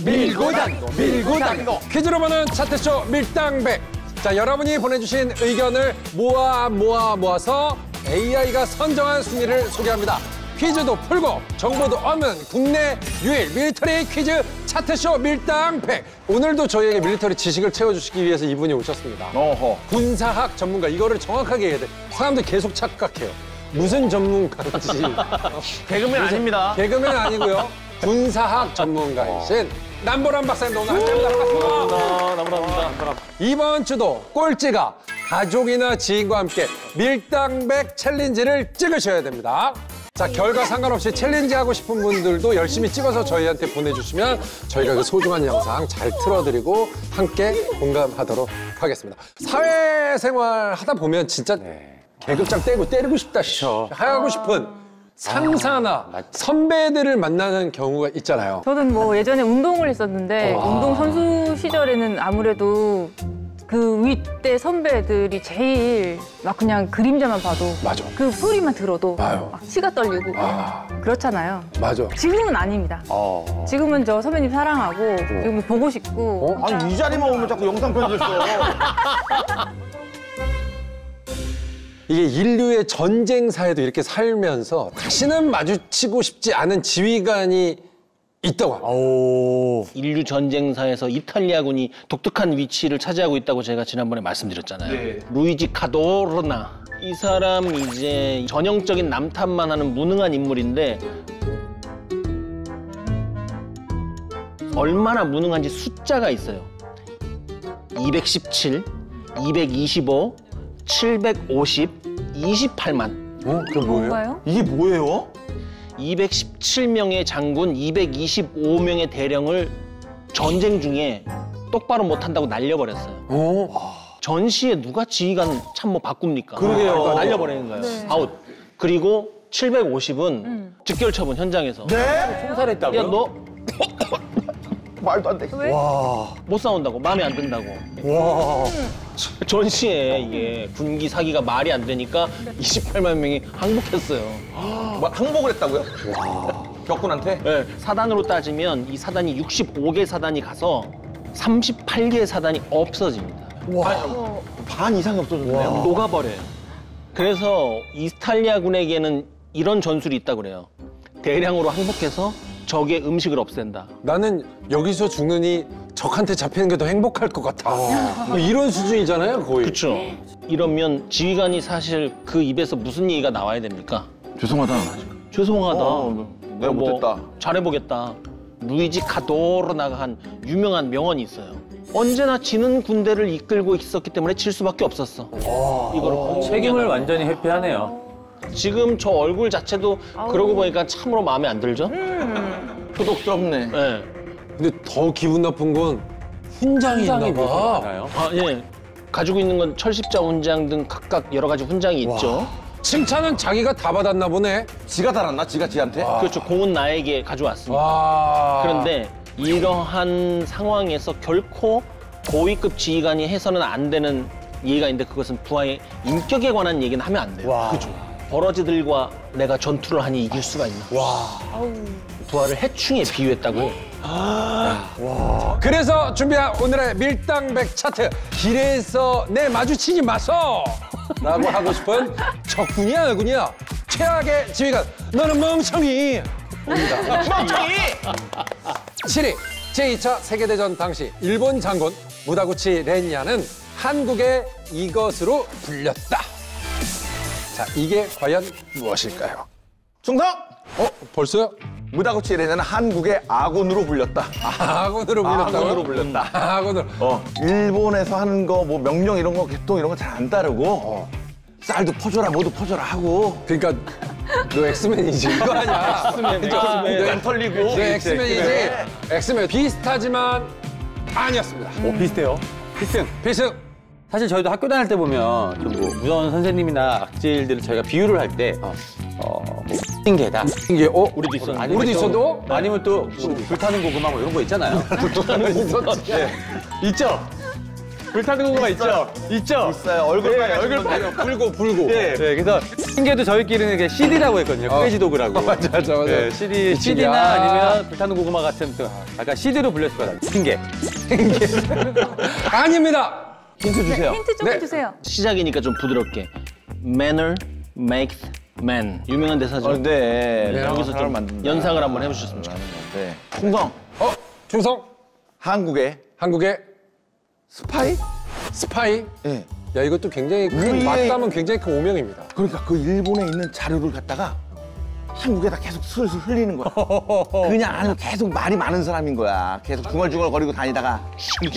밀고 당도. 퀴즈로 보는 차트쇼 밀당백. 자, 여러분이 보내주신 의견을 모아서 AI가 선정한 순위를 소개합니다. 퀴즈도 풀고 정보도 없는 국내 유일 밀리터리 퀴즈 차트쇼 밀당백. 오늘도 저희에게 밀리터리 지식을 채워주시기 위해서 이분이 오셨습니다. 어허. 군사학 전문가. 이거를 정확하게 해야 돼. 사람들 계속 착각해요. 무슨 전문가인지. 개그맨 아닙니다. 개그맨 아니고요. 군사학 전문가이신 남보람 박사님 오늘 함께합니다. 반갑습니다. 감사합니다. 이번 주도 꼴찌가 가족이나 지인과 함께 밀당백 챌린지를 찍으셔야 됩니다. 자, 결과 상관없이 챌린지 하고 싶은 분들도 열심히 찍어서 저희한테 보내주시면 저희가 그 소중한 영상 잘 틀어드리고 함께 공감하도록 하겠습니다. 사회생활 하다 보면 진짜 계급장 때리고 싶다 하고 싶은 상사나 선배들을 만나는 경우가 있잖아요. 저는 뭐 예전에 운동을 했었는데 운동 선수 시절에는 아무래도 그 윗대 선배들이 제일 막 그냥 그림자만 봐도 맞아. 그 소리만 들어도 아유. 막 치가 떨리고 그렇잖아요. 맞아. 지금은 아닙니다. 지금은 저 선배님 사랑하고 지금 보고 싶고. 아니, 이 자리만 오면 자꾸 영상 편지 써. 이게 인류의 전쟁사에도 이렇게 살면서 다시는 마주치고 싶지 않은 지휘관이 있다고 합니다. 인류 전쟁사에서 이탈리아군이 독특한 위치를 차지하고 있다고 제가 지난번에 말씀드렸잖아요. 네. 루이지 카도르나. 이 사람 이제 전형적인 남탓만 하는 무능한 인물인데 얼마나 무능한지 숫자가 있어요. 217, 225, 750, 28만. 그게 뭐예요? 뭔가요? 이게 뭐예요? 217명의 장군, 225명의 대령을 전쟁 중에 똑바로 못한다고 날려버렸어요. 전시에 누가 지휘관 참모 바꿉니까? 그러게요. 날려버리는 거예요. 네. 아웃. 그리고 750은 직결 처분 현장에서. 네? 총살했다고요? 야, 너 말도 안 돼. 왜? 못 싸운다고, 마음에 안 든다고. 와. 전시에 이게 군기 사기가 말이 안 되니까 28만 명이 항복했어요. 뭐, 항복을 했다고요? 와. 격군한테? 네, 사단으로 따지면 이 사단이 65개 사단이 가서 38개 사단이 없어집니다. 와. 반 이상이 없어졌네요. 녹아버려요. 그래서 이탈리아군에게는 이런 전술이 있다고 그래요. 대량으로 항복해서 적의 음식을 없앤다. 나는 여기서 죽느니 적한테 잡히는 게 더 행복할 것 같아. 뭐 이런 수준이잖아요, 거의. 그렇죠. 이러면 지휘관이 사실 그 입에서 무슨 얘기가 나와야 됩니까? 죄송하다. 죄송하다. 내가 못했다. 잘해보겠다. 루이지 카도르나가 한 유명한 명언이 있어요. 언제나 지는 군대를 이끌고 있었기 때문에 질 수밖에 없었어. 이거를 책임을 완전히 회피하네요. 지금 저 얼굴 자체도 그러고 보니까 참으로 마음에 안 들죠? 도덕스럽네. 네. 근데 더 기분 나쁜 건 훈장이 있나 봐. 나요? 아, 예. 가지고 있는 건 철십자 훈장 등 각각 여러 가지 훈장이 있죠. 칭찬은 자기가 다 받았나 보네. 지가 달았나? 지가 지한테? 그렇죠. 공은 나에게 가져왔습니다. 와. 그런데 이러한 상황에서 결코 고위급 지휘관이 해서는 안 되는 얘기가 있는데 그것은 부하의 인격에 관한 얘기는 하면 안 돼요. 그죠. 버러지들과 내가 전투를 하니 이길 수가 있나? 부하를 해충에 비유했다고 해요. 그래서 준비한 오늘의 밀당백 차트. 길에서 내 마주치지 마소! 라고 하고 싶은 적군이야, 너군이야. 최악의 지휘관, 너는 멍청이! 입니다. 멍청이! 7위, 제2차 세계대전 당시 일본 장군 무다구치 렌야는 한국의 이것으로 불렸다. 자, 이게 과연 무엇일까요? 충성! 벌써요? 무다구치 레냐는 한국의 아군으로 불렸다. 아군으로 불렸다고요? 아군으로 불렸다. 아군으로. 일본에서 하는 거, 뭐 명령 이런 거, 개통 이런 거 잘 안 따르고 쌀도 퍼줘라, 뭐도 퍼줘라 하고. 그러니까 너 엑스맨이지 이거 아니야. 안 털리고. 너 엑스맨이지. 엑스맨 비슷하지만 아니었습니다. 비슷해요. 필승. 사실 저희도 학교 다닐 때 보면 좀뭐 무서운 선생님이나 악질들을 저희가 비유를 할 때 뭐 개다. 이게 우리도 있었는데. 아니면 우리도 있어도 아니면 또 불타는 고구마 뭐 이런 거 있잖아요. 있었지. 있죠. 불타는 고구마 있죠? 있죠? 있어요. 얼굴 빨개. 얼굴 아니요, 불고. 네, 그래서 핑계도 저희끼리는 이게 CD라고 했거든요. 꾀지 도구라고. 맞아. 네, CD나 아니면 불타는 고구마 같은 또 약간 CD로 불렸을 거다. 핑계. 아닙니다. 힌트 주세요. 힌트 조금 네. 주세요. 시작이니까 좀 부드럽게. Manner makes man. 유명한 대사죠. 네. 여기서 좀 연상을 한번 해보셨으면 좋겠어요. 네. 충성. 충성. 한국의 한국의 스파이? 스파이. 네. 야, 이것도 굉장히 큰, 우리의- 맞다면 굉장히 큰 오명입니다. 그러니까 그 일본에 있는 자료를 갖다가 한국에다 계속 슬슬 흘리는 거야. 그냥 안에 계속 말이 많은 사람인 거야. 계속 중얼중얼 거리고 다니다가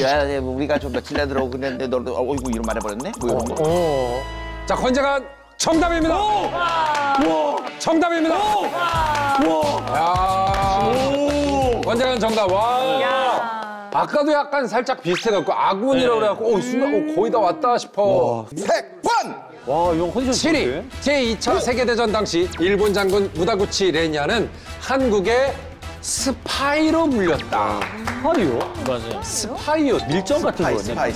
야, 우리가 좀 며칠 내 들어오고 그랬는데 너도 어이구 이런 말 해버렸네? 뭐 이런 거. 자, 권재관 정답입니다. 정답입니다. 야. 권재관 정답. 와. 야. 아까도 약간 살짝 비슷해갖고 아군이라고 그래갖고 순간 거의 다 왔다 싶어. 100번! 와, 이거 컨디션 7위 제2차 세계대전 당시 일본 장군 무다구치 레냐는 한국의 스파이로 불렸다. 스파이요? 맞아요. 스파이요. 밀정 같은 거네. 스파이.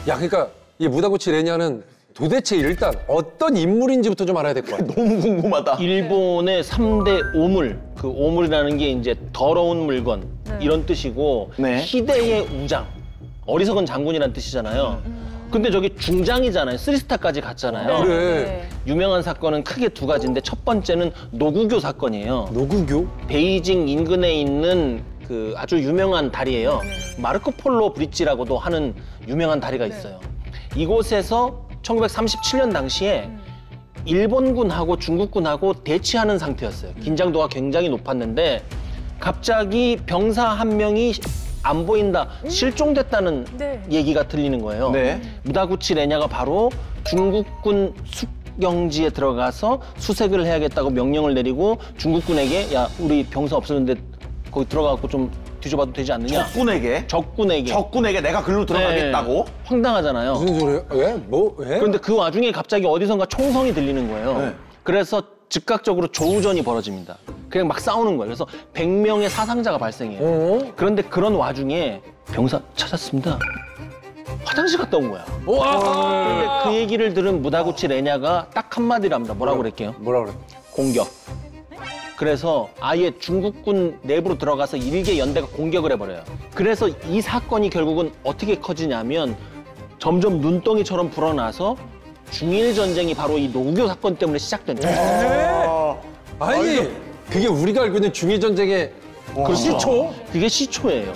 야, 그러니까 이 무다구치 레냐는 도대체 일단 어떤 인물인지부터 좀 알아야 될 것 같아. 너무 궁금하다. 일본의 3대 오물, 그 오물이라는 게 이제 더러운 물건 이런 뜻이고 네. 희대의 우장, 어리석은 장군이란 뜻이잖아요. 근데 저기 중장이잖아요. 3스타까지 갔잖아요. 그래. 유명한 사건은 크게 두 가지인데 첫 번째는 노구교 사건이에요. 노구교? 베이징 인근에 있는 그 아주 유명한 다리예요. 마르코 폴로 브릿지라고도 하는 유명한 다리가 있어요. 이곳에서 1937년 당시에 일본군하고 중국군하고 대치하는 상태였어요. 긴장도가 굉장히 높았는데 갑자기 병사 한 명이 안 보인다, 실종됐다는 네. 얘기가 들리는 거예요. 네. 무다구치 레냐가 바로 중국군 숙영지에 들어가서 수색을 해야겠다고 명령을 내리고 중국군에게 야, 우리 병사 없었는데 거기 들어가고 좀 뒤져봐도 되지 않느냐. 적군에게 내가 글로 들어가겠다고? 네. 황당하잖아요. 무슨 소리예요? 왜? 뭐? 왜? 그런데 그 와중에 갑자기 어디선가 총성이 들리는 거예요. 네. 그래서 즉각적으로 조우전이 벌어집니다. 그냥 막 싸우는 거예요. 그래서 100명의 사상자가 발생해요. 그런데 그런 와중에 병사 찾았습니다. 화장실 갔다 온 거야. 그런데 그 얘기를 들은 무다구치 레냐가 딱 한마디를 합니다. 뭐라고 그랬게요? 뭐라 그래? 공격. 그래서 아예 중국군 내부로 들어가서 일개 연대가 공격을 해버려요. 그래서 이 사건이 결국은 어떻게 커지냐면 점점 눈덩이처럼 불어나서 중일 전쟁이 바로 이 노구교 사건 때문에 시작된 거예요. 아니, 그게 우리가 알고 있는 중일 전쟁의 그 시초? 그게 시초예요.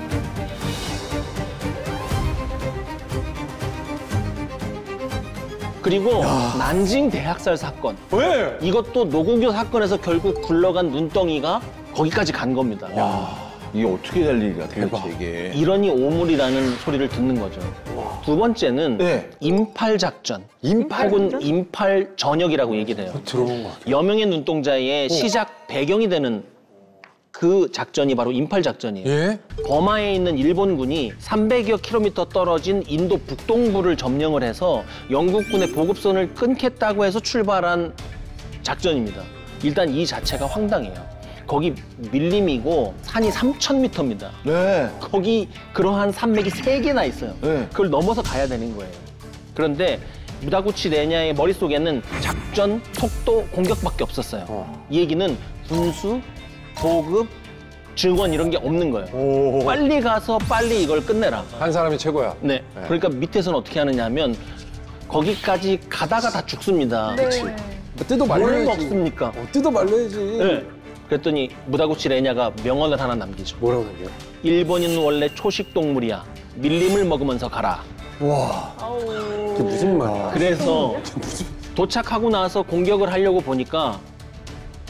그리고 난징 대학살 사건. 왜? 이것도 노구교 사건에서 결국 굴러간 눈덩이가 거기까지 간 겁니다. 이게 어떻게 될 일이야, 도대체 이게. 이러니 오물이라는 소리를 듣는 거죠. 두 번째는 네. 임팔 작전, 혹은 임팔 전역이라고 얘기를 해요. 들어본 거 같아. 여명의 눈동자의 시작 배경이 되는 그 작전이 바로 임팔 작전이에요. 예? 버마에 있는 일본군이 300여 킬로미터 떨어진 인도 북동부를 점령을 해서 영국군의 보급선을 끊겠다고 해서 출발한 작전입니다. 일단 이 자체가 황당해요. 거기 밀림이고 산이 3,000m입니다. 네. 거기 그러한 산맥이 3개나 있어요. 네. 그걸 넘어서 가야 되는 거예요. 그런데 무다구치 레냐의 머릿속에는 작전, 속도, 공격밖에 없었어요. 이 얘기는 군수, 보급, 증원 이런 게 없는 거예요. 빨리 가서 빨리 이걸 끝내라. 한 사람이 최고야. 네. 그러니까 밑에서는 어떻게 하느냐 하면 거기까지 가다가 다 죽습니다. 네. 뜯어 뭘 말려야지. 먹습니까? 뜯어 말려야지. 네. 그랬더니 무다구치 레냐가 명언을 하나 남기죠. 뭐라고 남겨요? 일본인은 원래 초식 동물이야. 밀림을 먹으면서 가라. 그게 무슨 말이야? 그래서 도착하고 나서 공격을 하려고 보니까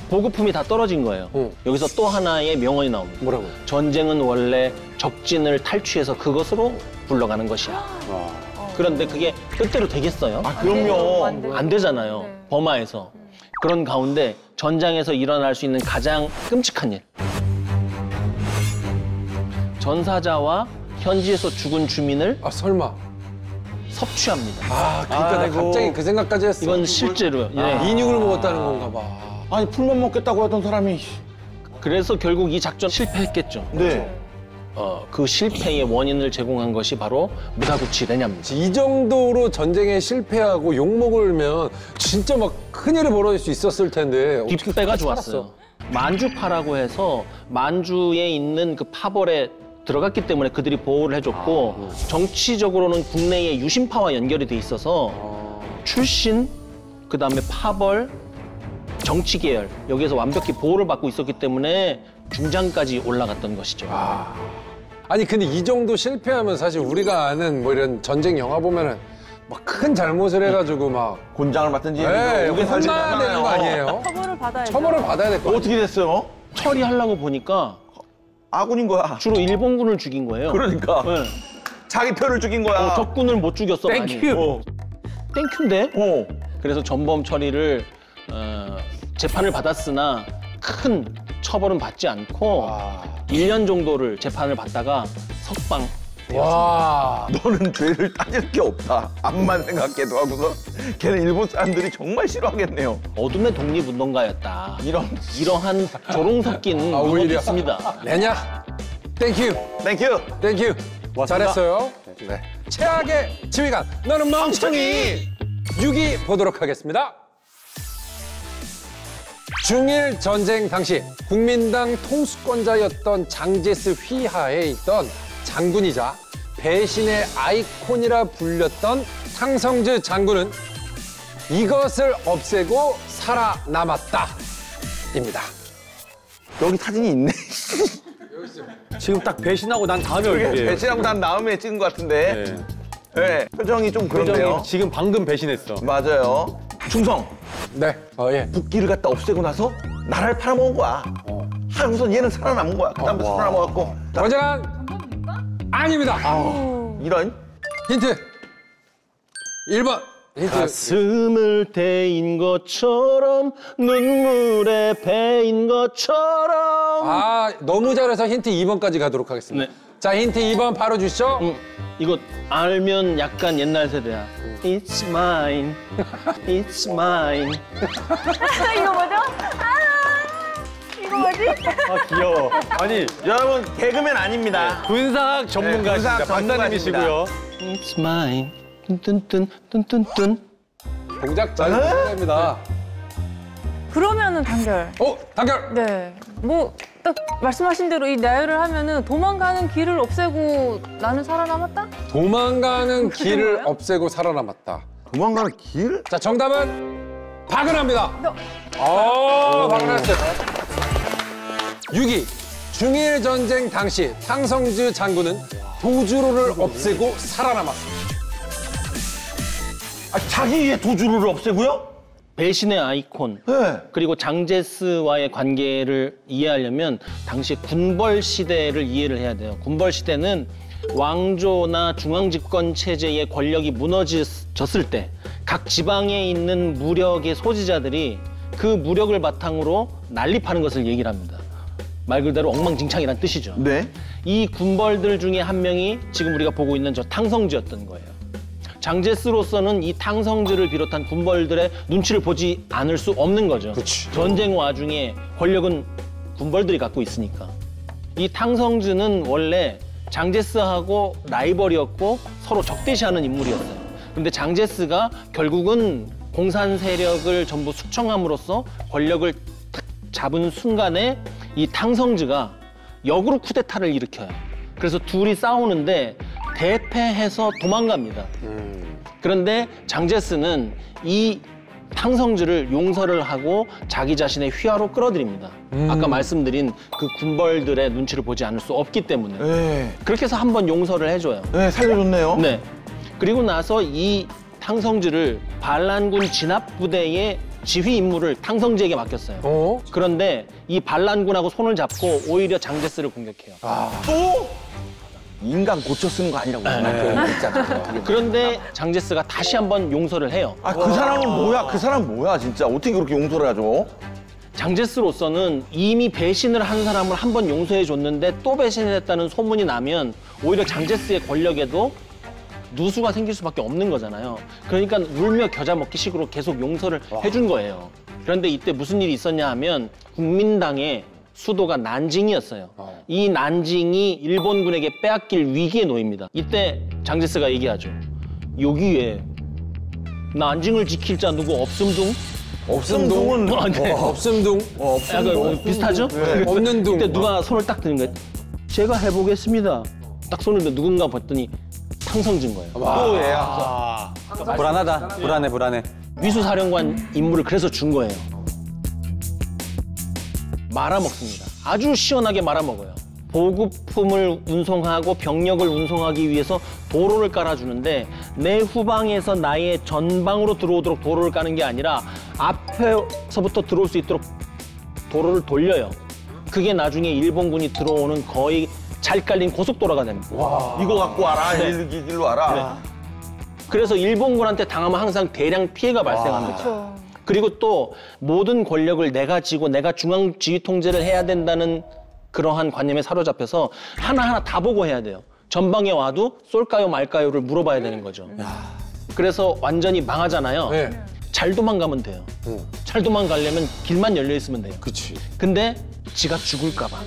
보급품이 다 떨어진 거예요. 여기서 또 하나의 명언이 나옵니다. 뭐라고? 전쟁은 원래 적진을 탈취해서 그것으로 굴러가는 것이야. 그런데 그게 뜻대로 되겠어요? 아, 그럼요. 안 되잖아요. 버마에서. 그런 가운데 전장에서 일어날 수 있는 가장 끔찍한 일. 전사자와 현지에서 죽은 주민을 아, 설마. 섭취합니다. 아, 그러니까 내가 갑자기 그 생각까지 했어. 이건 실제로요. 예. 인육을 먹었다는 건가 봐. 아니, 풀만 먹겠다고 하던 사람이. 그래서 결국 이 작전 실패했겠죠. 네. 그 실패의 원인을 제공한 것이 바로 무사구치대냐입니다. 이 정도로 전쟁에 실패하고 욕먹으면 진짜 막 큰일이 벌어질 수 있었을 텐데 어떻게 뒷배가 살았어? 좋았어요. 만주파라고 해서 만주에 있는 그 파벌에 들어갔기 때문에 그들이 보호를 해줬고 정치적으로는 국내의 유신파와 연결이 돼 있어서 출신, 그다음에 파벌, 정치 계열 여기에서 완벽히 보호를 받고 있었기 때문에 중장까지 올라갔던 것이죠. 아니 근데 이 정도 실패하면 사실 우리가 아는 뭐 이런 전쟁 영화 보면은 막 큰 잘못을 해가지고 막 곤장을 맡든지 네, 오게 혼나야 되는 거 아니에요? 처벌을 받아야죠. 처벌을 받아야 될 거 아니에요? 어떻게 됐어요? 처리하려고 보니까 아군인 거야. 주로 일본군을 죽인 거예요. 그러니까 네. 자기 표를 죽인 거야. 적군을 못 죽였어. 많이. 땡큐. 땡큐인데? 어. 그래서 전범 처리를 재판을 받았으나 큰 처벌은 받지 않고 1년 정도를 재판을 받다가 석방. 와. 너는 죄를 따질 게 없다. 암만 생각해도 하고서 걔는 일본 사람들이 정말 싫어하겠네요. 어둠의 독립운동가였다. 이러한 조롱 섞인 오히려. 문법이 있습니다. 내냐? 땡큐. 땡큐. 땡큐. 왔습니다. 잘했어요. 네. 최악의 지휘관. 너는 멍청이. 6위 보도록 하겠습니다. 중일 전쟁 당시 국민당 통수권자였던 장제스 휘하에 있던 장군이자 배신의 아이콘이라 불렸던 탕성즈 장군은 이것을 없애고 살아남았다. 입니다. 여기 사진이 있네. 지금 딱 배신하고 난 다음에 얼굴이에요. 배신하고 난 다음에 찍은 것 같은데. 네. 네. 표정이 좀 그렇네요. 표정이 지금 방금 배신했어. 맞아요. 충성. 네. 예. 북기를 갖다 없애고 나서 나라를 팔아먹은 거야. 하고선 얘는 살아남은 거야. 그 다음에 살아남아갖고. 권장한 아닙니다. 이런. 힌트. 1번. 힌트. 가슴을 대인 것처럼 눈물에 배인 것처럼. 아, 너무 잘해서 힌트 2번까지 가도록 하겠습니다. 네. 자, 힌트 2번 바로 주시죠. 이거 알면 약간 옛날 세대야. It's mine, it's mine. 이거 뭐죠? 이거 뭐지? 아 귀여워. 아니 여러분, 개그맨 아닙니다. 군사학 전문가십니다. 군사학 박사님이시고요. It's mine. 뚠뚠뚠 뚠뚠뚠. 동작 잘 부탁드립니다. 그러면은 단결. 단결. 네. 뭐 딱 말씀하신 대로 이 나열을 하면은 도망가는 길을 없애고 나는 살아남았다? 도망가는 그렇게 길을 거예요? 없애고 살아남았다. 도망가는 길? 자, 정답은 박은하입니다. 박은하였어요. 6위. 중일 전쟁 당시 탕성즈 장군은 도주로를 없애고 살아남았습니다. 아, 자기의 도주를 없애고요? 배신의 아이콘. 네. 그리고 장제스와의 관계를 이해하려면 당시 군벌 시대를 이해를 해야 돼요. 군벌 시대는 왕조나 중앙집권 체제의 권력이 무너졌을 때 각 지방에 있는 무력의 소지자들이 그 무력을 바탕으로 난립하는 것을 얘기를 합니다. 말 그대로 엉망진창이란 뜻이죠. 네. 이 군벌들 중에 한 명이 지금 우리가 보고 있는 저 탕성즈였던 거예요. 장제스로서는 이 탕성즈를 비롯한 군벌들의 눈치를 보지 않을 수 없는 거죠. 그치. 전쟁 와중에 권력은 군벌들이 갖고 있으니까. 이 탕성즈는 원래 장제스하고 라이벌이었고 서로 적대시하는 인물이었어요. 그런데 장제스가 결국은 공산 세력을 전부 숙청함으로써 권력을 탁 잡은 순간에 이 탕성즈가 역으로 쿠데타를 일으켜요. 그래서 둘이 싸우는데 대패해서 도망갑니다. 그런데 장제스는 이 탕성즈를 용서를 하고 자기 자신의 휘하로 끌어들입니다. 아까 말씀드린 그 군벌들의 눈치를 보지 않을 수 없기 때문에. 네. 그렇게 해서 한 번 용서를 해줘요. 네, 살려줬네요. 네. 그리고 나서 이 탕성즈를 반란군 진압부대의 지휘 임무를 탕성즈에게 맡겼어요. 그런데 이 반란군하고 손을 잡고 오히려 장제스를 공격해요. 또? 인간 고쳐 쓰는 거 아니라고 생각해요. 그런데 장제스가 다시 한번 용서를 해요. 아, 그 사람은 뭐야? 그 사람 뭐야, 진짜? 어떻게 그렇게 용서를 하죠? 장제스로서는 이미 배신을 한 사람을 한 번 용서해 줬는데 또 배신을 했다는 소문이 나면 오히려 장제스의 권력에도 누수가 생길 수밖에 없는 거잖아요. 그러니까 울며 겨자 먹기 식으로 계속 용서를 해준 거예요. 그런데 이때 무슨 일이 있었냐 하면 국민당에 수도가 난징이었어요. 이 난징이 일본군에게 빼앗길 위기에 놓입니다. 이때 장제스가 얘기하죠. 여기에 난징을 지킬 자 누구 없음둥? 없음둥은 아, 네. 없음둥. 약간 비슷하죠? 없는 둥. 그때 누가 손을 딱 드는 거예요. 제가 해보겠습니다. 딱 손을 들 누군가 봤더니 탕성진 거예요. 또 얘야. 불안하다. 불안해. 위수사령관 임무를 그래서 준 거예요. 말아먹습니다. 아주 시원하게 말아먹어요. 보급품을 운송하고 병력을 운송하기 위해서 도로를 깔아주는데 내 후방에서 나의 전방으로 들어오도록 도로를 까는 게 아니라 앞에서부터 들어올 수 있도록 도로를 돌려요. 그게 나중에 일본군이 들어오는 거의 잘 깔린 고속도로가 됩니다. 이거 갖고 와라. 일로 와라. 그래서 일본군한테 당하면 항상 대량 피해가 발생합니다. 그렇죠. 그리고 또 모든 권력을 내가 쥐고 내가 중앙 지휘 통제를 해야 된다는 그러한 관념에 사로잡혀서 하나하나 다 보고 해야 돼요. 전방에 와도 쏠까요 말까요를 물어봐야 되는 거죠. 그래서 완전히 망하잖아요. 네. 잘 도망가면 돼요. 잘 도망가려면 길만 열려 있으면 돼요. 그치. 근데 지가 죽을까 봐.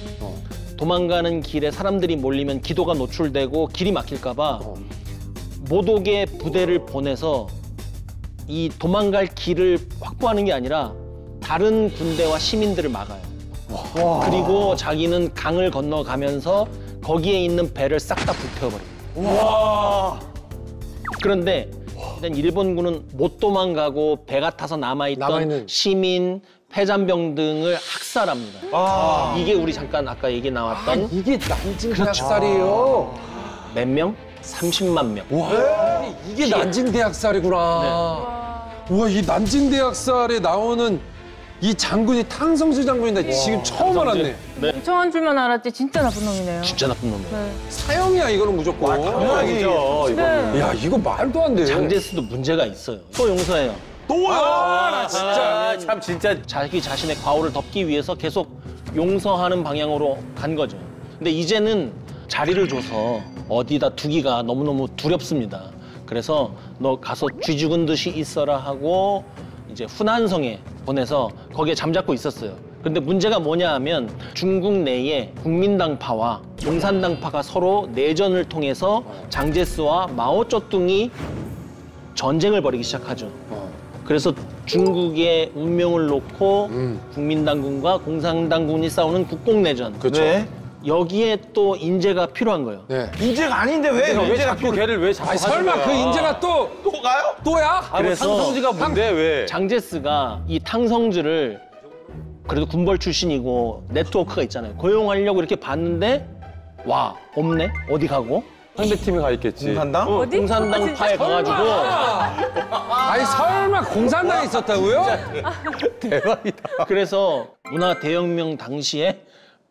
도망가는 길에 사람들이 몰리면 기도가 노출되고 길이 막힐까 봐 못 오게 부대를 보내서 이 도망갈 길을 확보하는 게 아니라 다른 군대와 시민들을 막아요. 그리고 자기는 강을 건너가면서 거기에 있는 배를 싹 다 불태워버려요. 그런데 일단 일본군은 못 도망가고 배가 타서 남아있던 시민, 폐잔병 등을 학살합니다. 이게 우리 잠깐 아까 얘기 나왔던 이게 난징 대학살이에요. 몇 명? 30만 명. 와, 이게 난징 대학살이구나. 와, 이 난징 대학살에 나오는 이 장군이 탕성수 장군인데 지금 처음 알았네. 멍청한 줄만 알았지 진짜 나쁜 놈이네요. 진짜 나쁜 놈이에요. 사형이야 이거는 무조건. 당연하죠. 네. 야, 이거 말도 안 돼. 장제스도 문제가 있어요. 또 용서해요. 나 진짜. 참 진짜 자기 자신의 과오를 덮기 위해서 계속 용서하는 방향으로 간 거죠. 근데 이제는 자리를 줘서 어디다 두기가 너무너무 두렵습니다. 그래서 너 가서 쥐 죽은 듯이 있어라 하고 이제 후난성에 보내서 거기에 잠자코 있었어요. 근데 문제가 뭐냐 하면 중국 내에 국민당파와 공산당파가 서로 내전을 통해서 장제스와 마오쩌둥이 전쟁을 벌이기 시작하죠. 그래서 중국의 운명을 놓고 국민당군과 공산당군이 싸우는 국공내전. 그렇죠. 네. 여기에 또 인재가 필요한 거예요. 네. 인재가 아닌데 왜 왜 인재가 자꾸 걔를 왜 자꾸 아니, 설마 그 인재가 또 가요? 또야? 그래서 상성지가 뭔데 왜? 장제스가 이 탕성즈를 그래도 군벌 출신이고 네트워크가 있잖아요. 고용하려고 이렇게 봤는데 와 없네? 어디 가고? 상대팀에 가 있겠지. 공산당? 어디? 공산당파에 가가지고 아니, 설마 공산당에 있었다고요? 그래서 문화 대혁명 당시에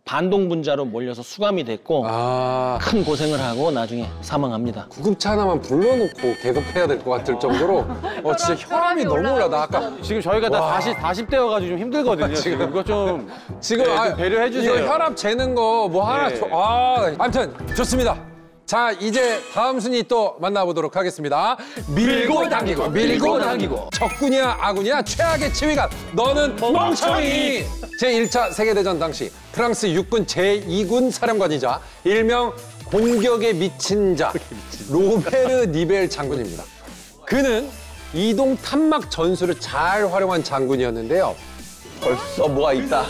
반동분자로 몰려서 수감이 됐고 아, 큰 고생을 하고 나중에 사망합니다. 구급차 하나만 불러놓고 계속 해야 될 것 같을 정도로 진짜 혈압이 너무 올라. 나 아까 지금 저희가 다 40대여가지고 좀 힘들거든요. 지금 이거 좀 지금 네, 좀 배려해 주세요. 이거 혈압 재는 거 뭐 하나 네. 아무튼 좋습니다. 자, 이제 다음 순위 또 만나보도록 하겠습니다. 밀고 당기고 적군이야 아군이야 최악의 지휘관 너는 멍청이. 제1차 세계대전 당시 프랑스 육군 제2군 사령관이자 일명 공격에 미친 자 로베르 니벨 장군입니다. 그는 이동 탄막 전술을 잘 활용한 장군이었는데요. 벌써 뭐가 있다.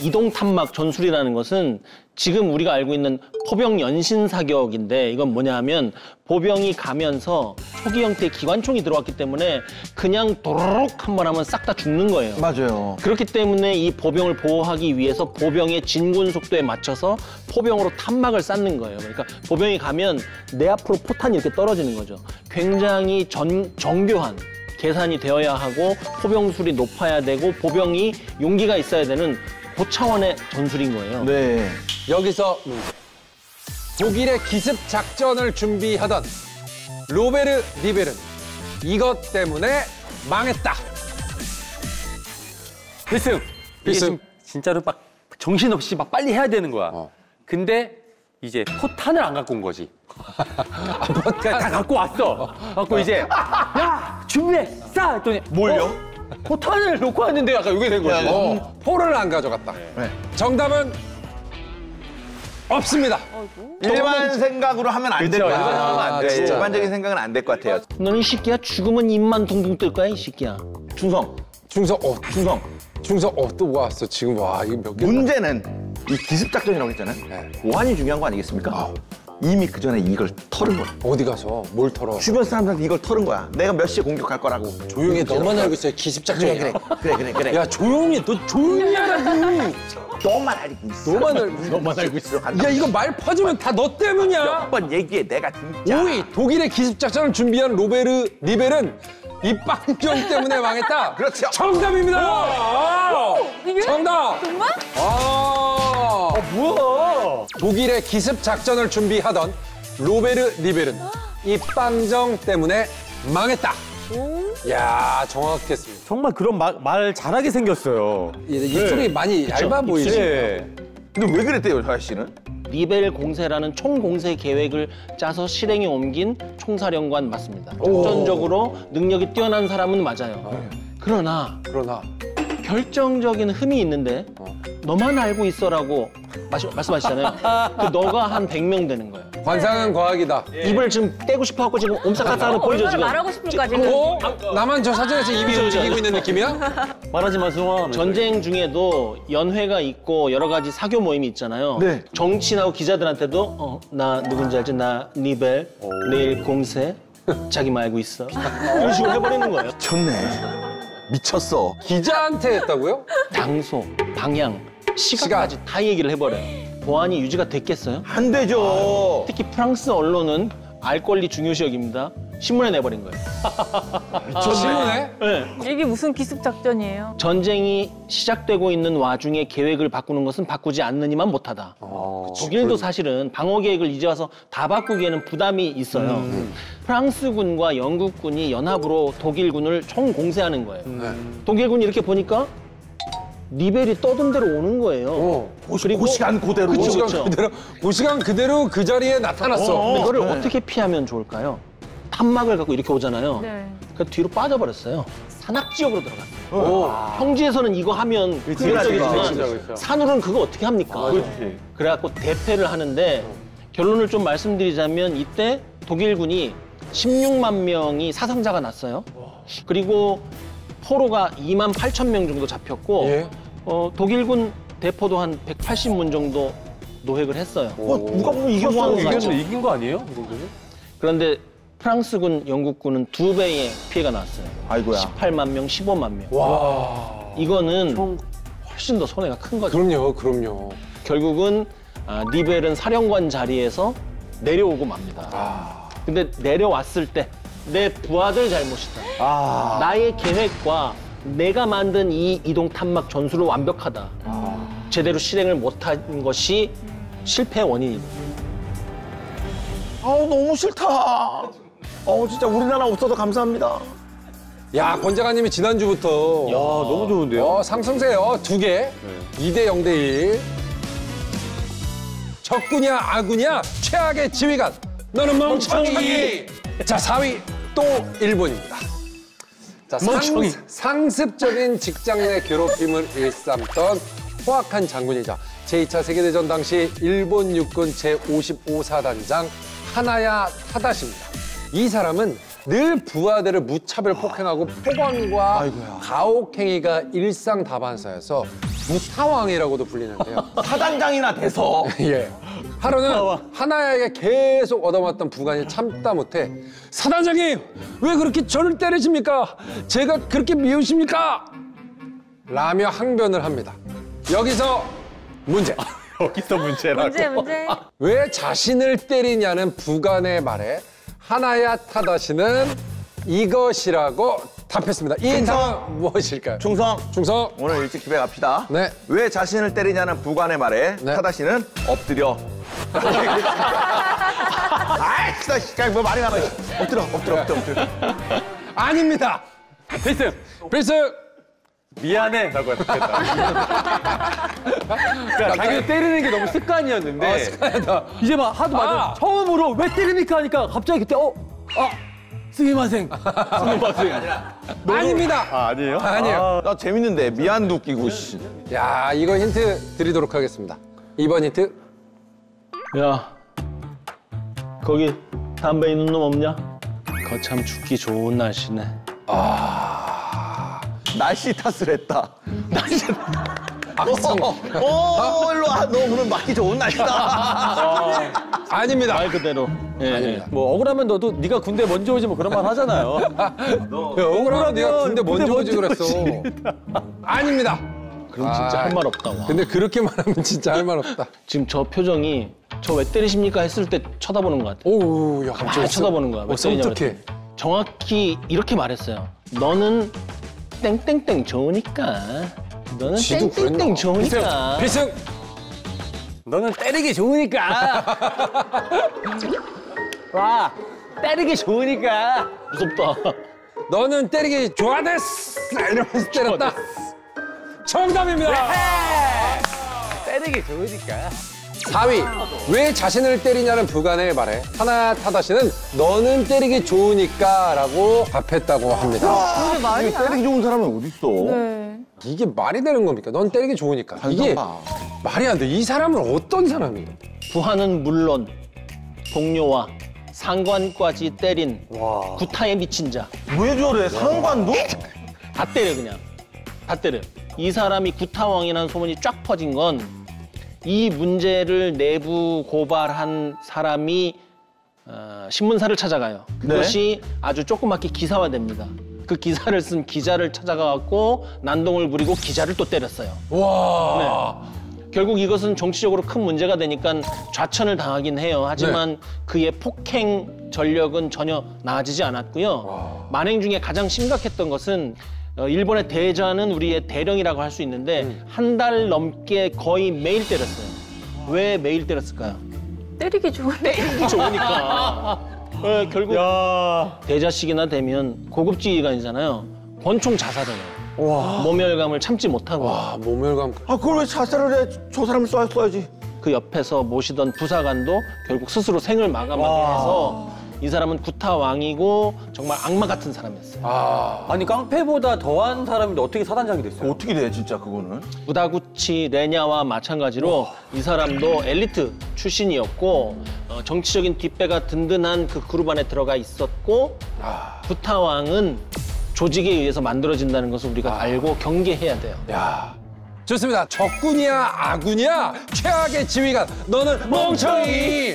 이동 탄막 전술이라는 것은 지금 우리가 알고 있는 포병 연신 사격인데 이건 뭐냐 하면 보병이 가면서 초기 형태의 기관총이 들어왔기 때문에 그냥 도로록 한 번 하면 싹 다 죽는 거예요. 맞아요. 그렇기 때문에 이 보병을 보호하기 위해서 보병의 진군 속도에 맞춰서 포병으로 탄막을 쌓는 거예요. 그러니까 보병이 가면 내 앞으로 포탄이 이렇게 떨어지는 거죠. 굉장히 정교한 계산이 되어야 하고 포병술이 높아야 되고 보병이 용기가 있어야 되는 고차원의 전술인 거예요. 네. 여기서 독일의 기습 작전을 준비하던 로베르 니벨은 이것 때문에 망했다. 필승. 이게 필승. 좀 진짜로 막 정신없이 막 빨리 해야 되는 거야. 근데 이제 포탄을 안 갖고 온 거지. 그러니까 다 갖고 왔어. 갖고 이제 야 준비해 쏴 했더니 뭘요? 포탄을 놓고 왔는데 약간 이게 된 거지. 포를 안 가져갔다. 네. 정답은 없습니다. 일반 생각으로 하면 안 될 것 일반 같아요. 생각하면 안 돼. 진짜. 일반적인 생각은 안 될 것 같아요. 너는 이 새끼야 죽으면 입만 둥둥 뜰 거야 이 새끼야. 충성, 중성, 충성. 중성, 또 왔어. 지금 와, 이거 몇 개. 문제는 이 기습작전이라고 했잖아요. 네. 보안이 중요한 거 아니겠습니까? 이미 그 전에 이걸 털은 거야. 어디 가서 뭘 털어? 주변 사람들한테 이걸 털은 거야. 내가 몇 시에 공격할 거라고. 조용히 해. 너만 알고 있어요. 기습작전이야. 그래. 야, 조용히. 너 조용히 하라고. 너만 알고 있어. 너만 알고 있어. 야, 이거 말 퍼지면 다 너 때문이야. 한번 얘기해. 내가 진짜. 5위 독일의 기습작전을 준비한 로베르 리벨은 입방정 때문에 망했다. 그렇죠. 정답입니다. 이게? 정답. 정말? 뭐야? 독일의 기습작전을 준비하던 로베르 리벨은 입방정 때문에 망했다. 야, 정확했습니다. 정말 그런 말 잘하게 생겼어요. 입술이 많이 얇아 보이지. 네. 근데 왜 그랬대요, 서아 씨는? 리벨 공세라는 총공세 계획을 짜서 실행에 옮긴 총사령관 맞습니다. 작전적으로 능력이 뛰어난 사람은 맞아요. 그러나 결정적인 흠이 있는데 너만 알고 있어라고 말씀하시잖아요. 그 너가 한 100명 되는 거예요. 관상은 과학이다. 입을 지금 떼고 싶어갖고 지금 옴싹가싹하는 보이죠 얼마나 지금. 말하고 싶을까 지금. 어? 나만 저 사진에서 입이 움직이고 있는 느낌이야? 말하지 마세요. 전쟁 중에도 연회가 있고 여러 가지 사교 모임이 있잖아요. 네. 정치인하고 기자들한테도 나 누군지 알지? 나 리벨, 내일 공세, 자기만 알고 있어. 이런 식으로 해버리는 거예요. 좋네. 미쳤어. 기자한테 했다고요? 장소, 방향, 시간까지 다 얘기를 해버려요. 보안이 유지가 됐겠어요? 안 되죠. 특히 프랑스 언론은 알 권리 중요시 여깁니다. 신문에 내버린 거예요. 신문에? 네. 이게 무슨 기습작전이에요? 전쟁이 시작되고 있는 와중에 계획을 바꾸는 것은 바꾸지 않느니만 못하다. 독일도 사실은 방어 계획을 이제 와서 다 바꾸기에는 부담이 있어요. 프랑스군과 영국군이 연합으로 독일군을 총공세하는 거예요. 독일군이 이렇게 보니까 리벨이 떠든 대로 오는 거예요. 그리고 그 시간 그대로. 그 시간 그렇죠. 그대로, 그 시간 그대로 그 자리에 나타났어. 근데 이거를 어떻게 피하면 좋을까요? 탄막을 갖고 이렇게 오잖아요. 네. 그 뒤로 빠져버렸어요. 산악 지역으로 들어갔어요. 평지에서는 이거 하면 효율적이지만 그렇죠. 산으로는 그거 어떻게 합니까? 그래갖고 대패를 하는데 결론을 좀 말씀드리자면 이때 독일군이 16만 명이 사상자가 났어요. 그리고 포로가 2만 8천 명 정도 잡혔고 예. 독일군 대포도 한 180문 정도 노획을 했어요. 누가 보면 이게 뭐 하는 거야? 이긴 거 아니에요? 이 정도면? 그런데 프랑스군, 영국군은 2배의 피해가 났어요. 아이고야. 18만 명, 15만 명. 이거는 훨씬 더 손해가 큰 거죠. 그럼요. 결국은 리벨은 사령관 자리에서 내려오고 맙니다. 근데 내려왔을 때 내 부하들 잘못이다. 나의 계획과 내가 만든 이 이동 탐막 전술을 완벽하다. 제대로 실행을 못한 것이 실패의 원인이다. 아우 너무 싫다. 진짜 우리나라 없어도 감사합니다. 야, 권장관님이 지난주부터 야, 너무 좋은데요? 상승세요. 2개. 2대 0대 1. 적군이야, 아군이야, 최악의 지휘관. 너는 멍청이. 자, 4위 또 일본입니다. 자, 상습적인 직장 내 괴롭힘을 일삼던 포악한 장군이자 제2차 세계대전 당시 일본 육군 제55사단장 하나야 타다시입니다. 이 사람은 늘 부하들을 무차별 폭행하고 폭언과 가혹행위가 일상다반사여서 무타왕이라고도 불리는데요. 사단장이나 돼서. 예. 하루는 하나야에게 계속 얻어맞던 부관이 참다 못해 사단장님, 왜 그렇게 저를 때리십니까? 제가 그렇게 미우십니까? 라며 항변을 합니다. 여기서 문제. 여기서 문제라고. 문제. 왜 자신을 때리냐는 부관의 말에 하나야 타다시는 이것이라고 답했습니다. 이 답은 무엇일까요? 충성. 충성. 오늘 일찍 집에 갑시다. 네. 왜 자신을 때리냐는 부관의 말에 네. 타다시는 엎드려. 아이, 진짜 뭐 말이 많아. 엎드려. 아닙니다. 필승! 필승. 미안해! 라고 했겠다. 그러니까 자기를 때리는 게 너무 습관이었는데 습관이다. 이제 막 하도 맞아 처음으로 왜 때립니까 하니까 갑자기 그때 스미마생. 아닙니다. 아니에요? 아니에요. 나 재밌는데 미안도 웃기고 씨. 야, 이거 힌트 드리도록 하겠습니다. 2번 힌트. 야, 거기 담배 있는 놈 없냐? 거참 죽기 좋은 날씨네. 날씨 탓을 했다. 악성. 일로 와. 너 오늘 맞기 좋은 날씨다. 아닙니다. 말 그대로. 예, 아닙니다. 뭐 억울하면 너도 네가 군대 먼저 오지 뭐 그런 말 하잖아요. 야, 억울하면 네가 군대 먼저 오지 그랬어. 아닙니다. 그럼 진짜 할 말 없다. 와. 근데 그렇게 말하면 진짜 할 말 없다. 지금 저 표정이 저 왜 때리십니까 했을 때 쳐다보는 것 같아. 오우, 야, 가만히 쳐다보는 거야. 왜 때리냐고 어떡해. 그랬더니 정확히 이렇게 말했어요. 너는 땡땡땡 좋으니까. 너는 지도 땡땡땡 그랬나? 좋으니까. 필승. 너는 때리기 좋으니까. 와, 때리기 좋으니까. 무섭다. 너는 때리기 좋아됐어. 이러면서 때렸다. 정답입니다. 때리기 좋으니까. 4위. 왜 자신을 때리냐는 부관의 말에 하나 타다시는 너는 때리기 좋으니까 라고 답했다고 합니다. 이게 말이야? 이게 때리기 좋은 사람은 어딨어? 네. 이게 말이 되는 겁니까? 넌 때리기 좋으니까. 이게 봐. 말이 안 돼. 이 사람은 어떤 사람이에요? 부하는 물론 동료와 상관까지 때린 구타에 미친 자. 왜 저래? 상관도? 다 때려 그냥. 다 때려. 이 사람이 구타왕이라는 소문이 쫙 퍼진 건 이 문제를 내부 고발한 사람이 신문사를 찾아가요. 그것이 아주 조그맣게 기사화됩니다. 그 기사를 쓴 기자를 찾아가고 난동을 부리고 기자를 또 때렸어요. 와. 결국 이것은 정치적으로 큰 문제가 되니까 좌천을 당하긴 해요. 하지만 그의 폭행 전력은 전혀 나아지지 않았고요. 만행 중에 가장 심각했던 것은 일본의 대자는 우리의 대령이라고 할 수 있는데 한 달 넘게 거의 매일 때렸어요. 왜 매일 때렸을까요? 때리기 좋은데. 좋으니까. 결국 대자식이나 되면 고급 지휘관이잖아요. 권총 자살해요. 모멸감을 참지 못하고 와, 모멸감. 아 그걸 왜 자살을 해? 저 사람을 쏴야지. 그 옆에서 모시던 부사관도 결국 스스로 생을 마감하게 해서 이 사람은 구타왕이고 정말 악마 같은 사람이었어요. 아니 깡패보다 더한 사람인데 어떻게 사단장이 됐어요? 어떻게 돼 진짜 그거는? 부다구치 레냐와 마찬가지로 이 사람도 엘리트 출신이었고 정치적인 뒷배가 든든한 그 그룹 안에 들어가 있었고 구타왕은 조직에 의해서 만들어진다는 것을 우리가 알고 경계해야 돼요. 야. 좋습니다. 적군이야, 아군이야, 최악의 지휘관. 너는 멍청이.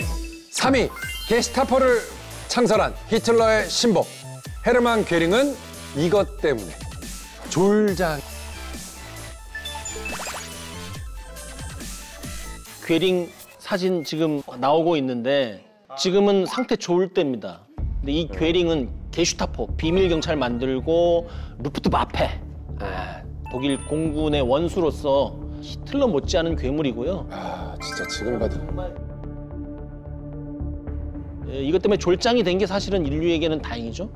3위. 게스타포를 창설한 히틀러의 신복. 헤르만 괴링은 이것 때문에 졸장. 괴링 사진 지금 나오고 있는데 지금은 상태 좋을 때입니다. 근데 이 괴링은 게슈타포 비밀 경찰 만들고 루프트와페 독일 공군의 원수로서 히틀러 못지않은 괴물이고요. 아, 진짜 지금 봐도. 이것 때문에 졸장이 된 게 사실은 인류에게는 다행이죠.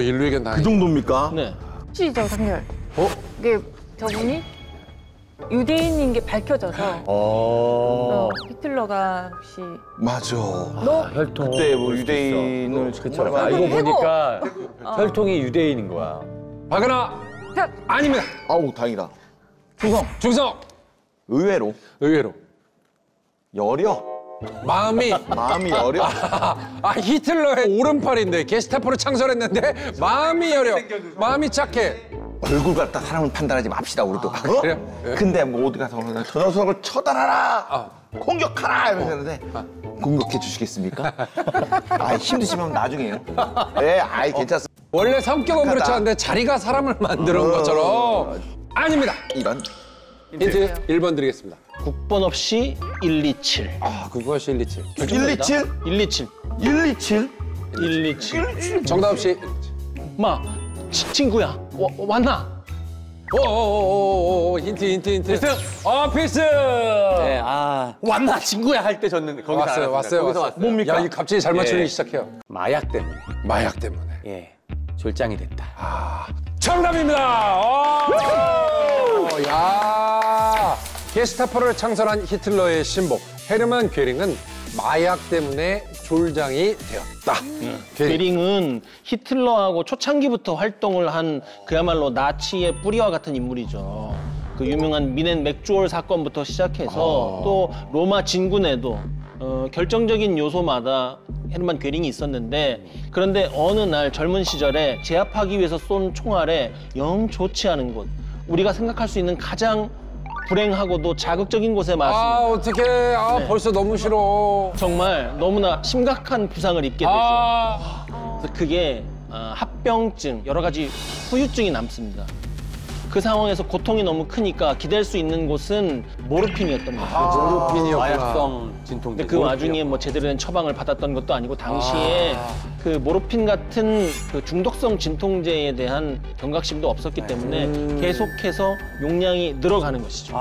인류에겐 다. 그 정도입니까? 네. 혹시죠, 상렬? 이게 저분이 유대인인 게 밝혀져서 히틀러가 혹시 맞아. 혈통. 그때 뭐 유대인을 그쵸. 정말 알고 많이- 보니까 혈통이 유대인인 거야. 박은하. 자, 아닙니다. 아우 다행이다. 충성. 중성. 의외로 의외로. 여려. 마음이. 마음이 여려. 히틀러의 오른팔인데 게스타포를 창설했는데 마음이 여려. 마음이 착해. 얼굴 갖다 사람을 판단하지 맙시다 우리도. 그래요? 예. 근데 뭐 어디 가서 저 녀석을 처단하라. 공격하라 이러는데 공격해 주시겠습니까? 힘드시면 나중에요. 네, 괜찮습니다. 원래 성격은 착하다. 그렇지 않은데 자리가 사람을 만드는 것처럼. 아닙니다. 이런. 힌트 1번 드리겠습니다. 국번 없이 127. 그것이 127. 127? 127. 127? 127. 정답 없이. 마, 친구야. 왔나? 힌트. 필승. 필승. 네, 왔나 친구야 할 때 졌는데 거기서 알았습니다. 왔어요. 거기서 왔어요. 뭡니까? 야, 이 갑자기 잘 맞추기 예. 시작해요. 마약 때문에. 마약 때문에. 예, 졸장이 됐다. 정답입니다. 야, 게스타포를 창설한 히틀러의 신복 헤르만 괴링은 마약 때문에 졸장이 되었다. 괴링은 히틀러하고 초창기부터 활동을 한 그야말로 나치의 뿌리와 같은 인물이죠. 그 유명한 미넨 맥주얼 사건부터 시작해서 또 로마 진군에도 결정적인 요소마다 헤르만 괴링이 있었는데, 그런데 어느 날 젊은 시절에 제압하기 위해서 쏜 총알에 영 좋지 않은 곳, 우리가 생각할 수 있는 가장 불행하고도 자극적인 곳에 맞았습니다. 어떡해. 네. 벌써 너무 싫어. 정말 너무나 심각한 부상을 입게 되죠. 그래서 그게 합병증, 여러 가지 후유증이 남습니다. 그 상황에서 고통이 너무 크니까 기댈 수 있는 곳은 모르핀이었던 거죠. 모르핀이었구나. 마약성 진통제. 근데 그 와중에 뭐 제대로 된 처방을 받았던 것도 아니고, 당시에 그 모르핀 같은 그 중독성 진통제에 대한 경각심도 없었기 때문에 계속해서 용량이 늘어가는 것이죠.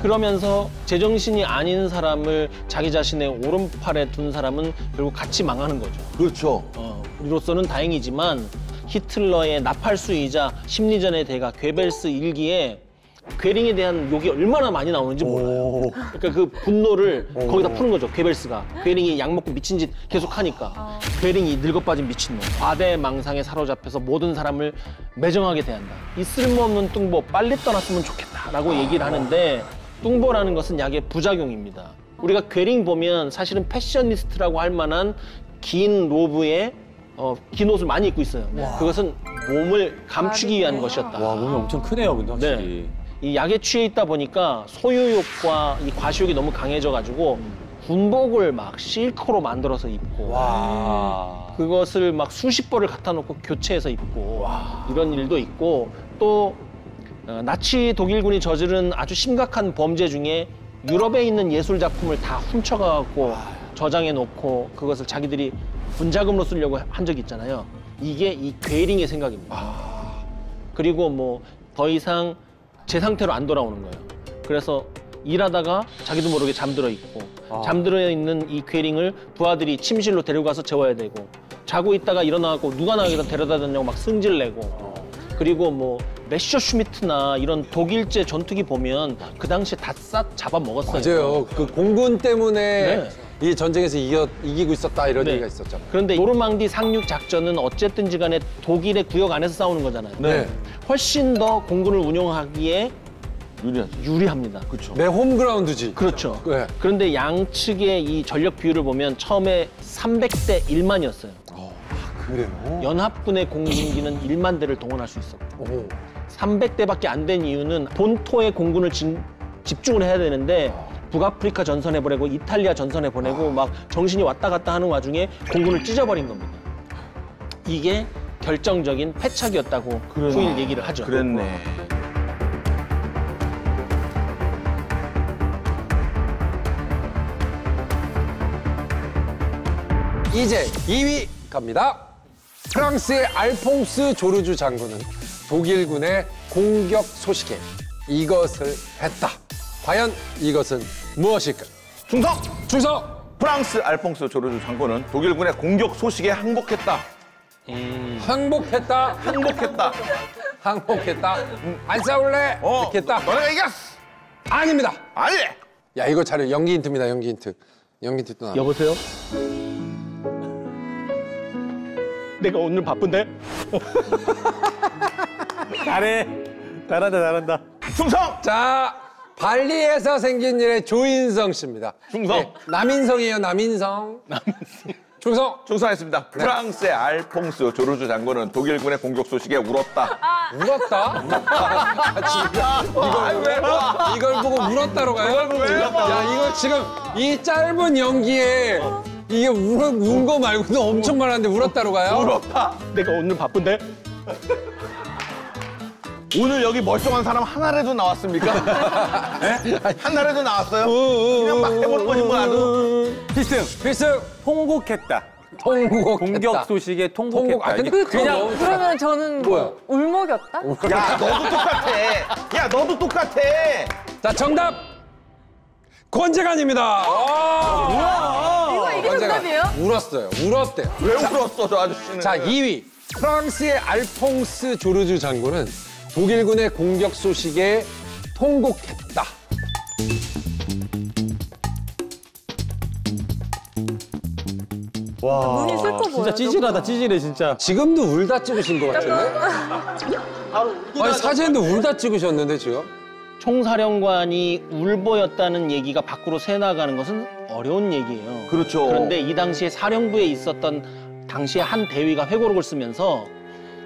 그러면서 제정신이 아닌 사람을 자기 자신의 오른팔에 둔 사람은 결국 같이 망하는 거죠. 그렇죠. 우리로서는 다행이지만 히틀러의 나팔수이자 심리전의 대가 괴벨스 일기에 괴링에 대한 욕이 얼마나 많이 나오는지 몰라요. 그러니까 그 분노를 거기다 푸는 거죠. 괴벨스가 괴링이 약 먹고 미친 짓 계속 하니까 괴링이 늙어빠진 미친놈, 과대망상에 사로잡혀서 모든 사람을 매정하게 대한다. 이 쓸모없는 뚱보 빨리 떠났으면 좋겠다라고 얘기를 하는데, 뚱보라는 것은 약의 부작용입니다. 우리가 괴링 보면 사실은 패셔니스트라고 할 만한 긴 로브에 긴 옷을 많이 입고 있어요. 그것은 몸을 감추기 위한 것이었다. 와, 몸이 엄청 크네요, 근데 확실히. 이 약에 취해 있다 보니까 소유욕과 이 과시욕이 너무 강해져가지고 군복을 막 실크로 만들어서 입고, 그것을 막 수십 벌을 갖다 놓고 교체해서 입고, 이런 일도 있고, 또 나치 독일군이 저지른 아주 심각한 범죄 중에 유럽에 있는 예술 작품을 다 훔쳐가고 저장해 놓고 그것을 자기들이 분자금으로 쓰려고 한 적이 있잖아요. 이게 이 괴링의 생각입니다. 그리고 뭐 더 이상 제 상태로 안 돌아오는 거예요. 그래서 일하다가 자기도 모르게 잠들어 있고, 잠들어 있는 이 괴링을 부하들이 침실로 데려가서 재워야 되고, 자고 있다가 일어나고 누가 나에다 데려다 줬냐고 막 승질내고, 그리고 뭐 메셔슈미트나 이런 독일제 전투기 보면 그 당시에 다 잡아먹었어요. 맞아요. 그 공군 때문에 네. 이 전쟁에서 이기고 있었다 이런 얘기가 있었잖아요. 그런데 노르망디 상륙 작전은 어쨌든지 간에 독일의 구역 안에서 싸우는 거잖아요. 네. 훨씬 더 공군을 운용하기에 유리하죠. 유리합니다. 그렇죠. 내 홈그라운드지. 그렇죠. 네. 그런데 양측의 이 전력 비율을 보면 처음에 300대 1만이었어요. 그래요? 연합군의 공군기는 1만 대를 동원할 수 있었고, 오. 300대밖에 안 된 이유는 본토의 공군을 집중을 해야 되는데 북아프리카 전선에 보내고 이탈리아 전선에 보내고 막 정신이 왔다 갔다 하는 와중에 공군을 찢어버린 겁니다. 이게 결정적인 패착이었다고 후일 얘기를 하죠. 그랬네. 이제 2위 갑니다. 프랑스의 알퐁스 조르주 장군은 독일군의 공격 소식에 이것을 했다. 과연 이것은 무엇일까요? 충성! 충성! 프랑스 알퐁스 조르주 장군은 독일군의 공격 소식에 항복했다. 항복했다. 항복했다. 항복했다. 안 싸울래? 이렇게 했다. 너네가 이겼어. 아닙니다. 아니. 야, 이거 잘해. 연기 힌트입니다. 연기 힌트. 연기 힌트 또 나. 여보세요? 내가 오늘 바쁜데? 잘해. 잘한다. 충성! 자, 발리에서 생긴 일의 조인성 씨입니다. 충성. 남인성이에요, 남인성. 충성. 충성했습니다. 프랑스의 알퐁스 조르주 장군은 독일군의 공격 소식에 울었다. 울었다? 이걸 보고 울었다로 가요? 야, 이거 지금 이 짧은 연기에 이게 운 거 말고는 엄청 많은데 울었다로 가요? 울었다. 내가 오늘 바쁜데? 오늘 여기 멀쩡한 사람 하나라도 나왔습니까? 네? 하나라도 나왔어요? 그냥 막 해보는 거지 뭐 나도. 필승. 통곡했다. 통곡했다. 공격 소식에 통곡했다. 아, 근데 이게 그냥 그러면 저는 뭐야? 울먹였다? 야 너도 똑같아. 야 너도 똑같아. 자, 정답. 권재관입니다. 이게 정답이에요? 울었어요. 울었대요. 왜 울었어 저 아저씨는? 자, 2위. 프랑스의 알퐁스 조르주 장군은 독일군의 공격 소식에 통곡했다. 와, 눈이 슬퍼 보여요. 진짜 찌질하다, 찌질해, 진짜. 지금도 울다 찍으신 것 같은데? 아니, 사진도 울다 찍으셨는데, 지금? 총사령관이 울보였다는 얘기가 밖으로 새나가는 것은 어려운 얘기예요. 그렇죠. 그런데 이 당시에 사령부에 있었던 당시에 한 대위가 회고록을 쓰면서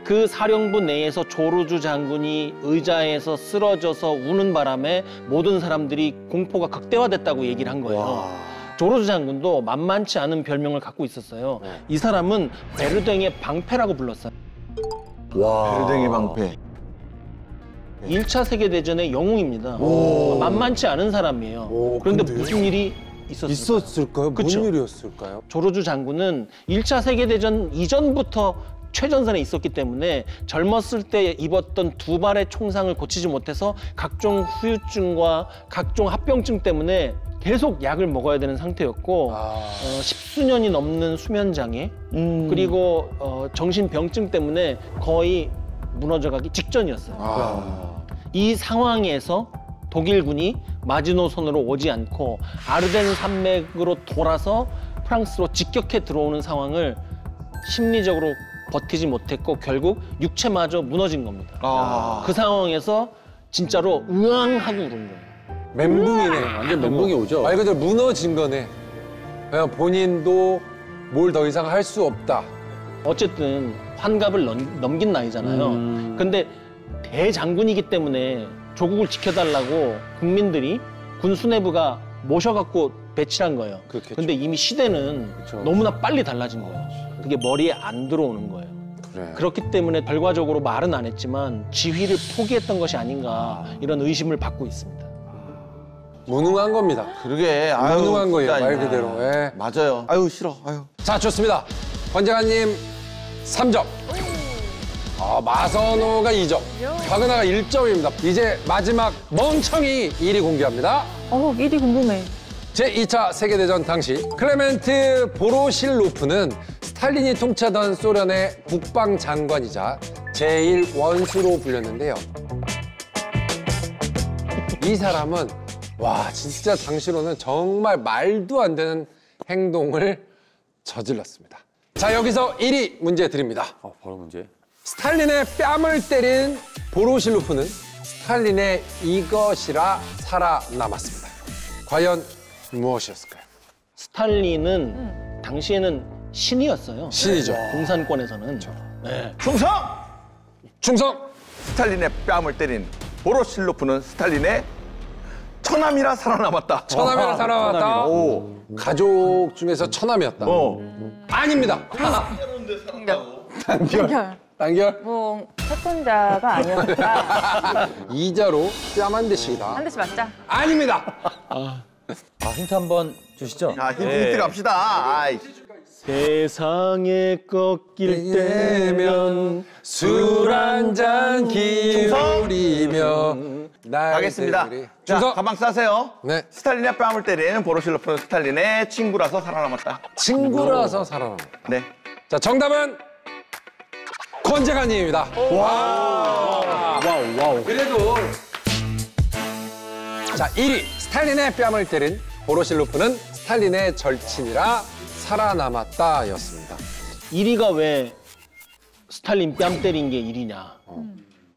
그 사령부 내에서 조르주 장군이 의자에서 쓰러져서 우는 바람에 모든 사람들이 공포가 극대화됐다고 얘기를 한 거예요. 조르주 장군도 만만치 않은 별명을 갖고 있었어요. 이 사람은 베르댕의 방패라고 불렀어요. 베르댕의 방패. 1차 세계대전의 영웅입니다. 만만치 않은 사람이에요. 그런데 무슨 일이 있었을까요? 있었을까요? 그쵸? 무슨 일이었을까요? 조르주 장군은 1차 세계대전 이전부터 최전선에 있었기 때문에 젊었을 때 입었던 두 발의 총상을 고치지 못해서 각종 후유증과 각종 합병증 때문에 계속 약을 먹어야 되는 상태였고 10수년이 넘는 수면장애 그리고 정신병증 때문에 거의 무너져가기 직전이었어요. 이 상황에서 독일군이 마지노선으로 오지 않고 아르덴 산맥으로 돌아서 프랑스로 직격해 들어오는 상황을 심리적으로 버티지 못했고 결국 육체마저 무너진 겁니다. 그 상황에서 진짜로 으앙하고 울은 거예요. 멘붕이네. 완전 멘붕이 오죠. 말 그대로 무너진 거네. 그냥 본인도 뭘 더 이상 할 수 없다. 어쨌든 환갑을 넘긴 나이잖아요. 근데 대장군이기 때문에 조국을 지켜달라고 국민들이 군 수뇌부가 모셔갖고 배치한 거예요. 그렇겠죠. 근데 이미 시대는 너무나 빨리 달라진 거예요. 그게 머리에 안 들어오는 거예요. 그래. 그렇기 때문에 결과적으로 말은 안 했지만 지휘를 포기했던 것이 아닌가 이런 의심을 받고 있습니다. 무능한 겁니다. 그러게. 무능한 거예요, 진짜, 말 그대로. 예. 맞아요. 아유, 싫어. 아유. 자, 좋습니다. 권재관님 3점. 마선호가 2점. 박은하가 1점입니다. 이제 마지막 멍청이 1위 공개합니다. 1위 궁금해. 제2차 세계대전 당시 클레멘트 보로실로프는 스탈린이 통치하던 소련의 국방장관이자 제1원수로 불렸는데요. 이 사람은 와 진짜 당시로는 정말 말도 안 되는 행동을 저질렀습니다. 자 여기서 1위 문제 드립니다. 바로 문제. 스탈린의 뺨을 때린 보로실로프는 스탈린의 이것이라 살아남았습니다. 과연 무엇이었을까요? 스탈린은 당시에는 신이었어요. 신이죠. 공산권에서는. 네. 충성! 충성! 스탈린의 뺨을 때린 보로실로프는 스탈린의 처남이라 살아남았다. 처남이라 살아남았다. 오. 가족 중에서 처남이었다. 아닙니다. 단결. 뭐 채권자가 아니었다. 이자로 뺨 한 대씩이다. 한 대씩 맞자. 아닙니다. 힌트 한번 주시죠. 자, 힌트 갑시다. 아이. 세상에 꺾일 때면 술 한 잔 기울이며 가겠습니다. 날들이. 자, 충성. 가방 싸세요. 네. 스탈린의 뺨을 때린 보로실로프는 스탈린의 친구라서 살아남았다. 친구라서 살아남았다. 네. 자 정답은 권재관님입니다. 와우. 그래도 자 1위 스탈린의 뺨을 때린 보로실로프는 스탈린의 절친이라 살아남았다였습니다. 1위가 왜 스탈린 뺨 때린 게 1위냐.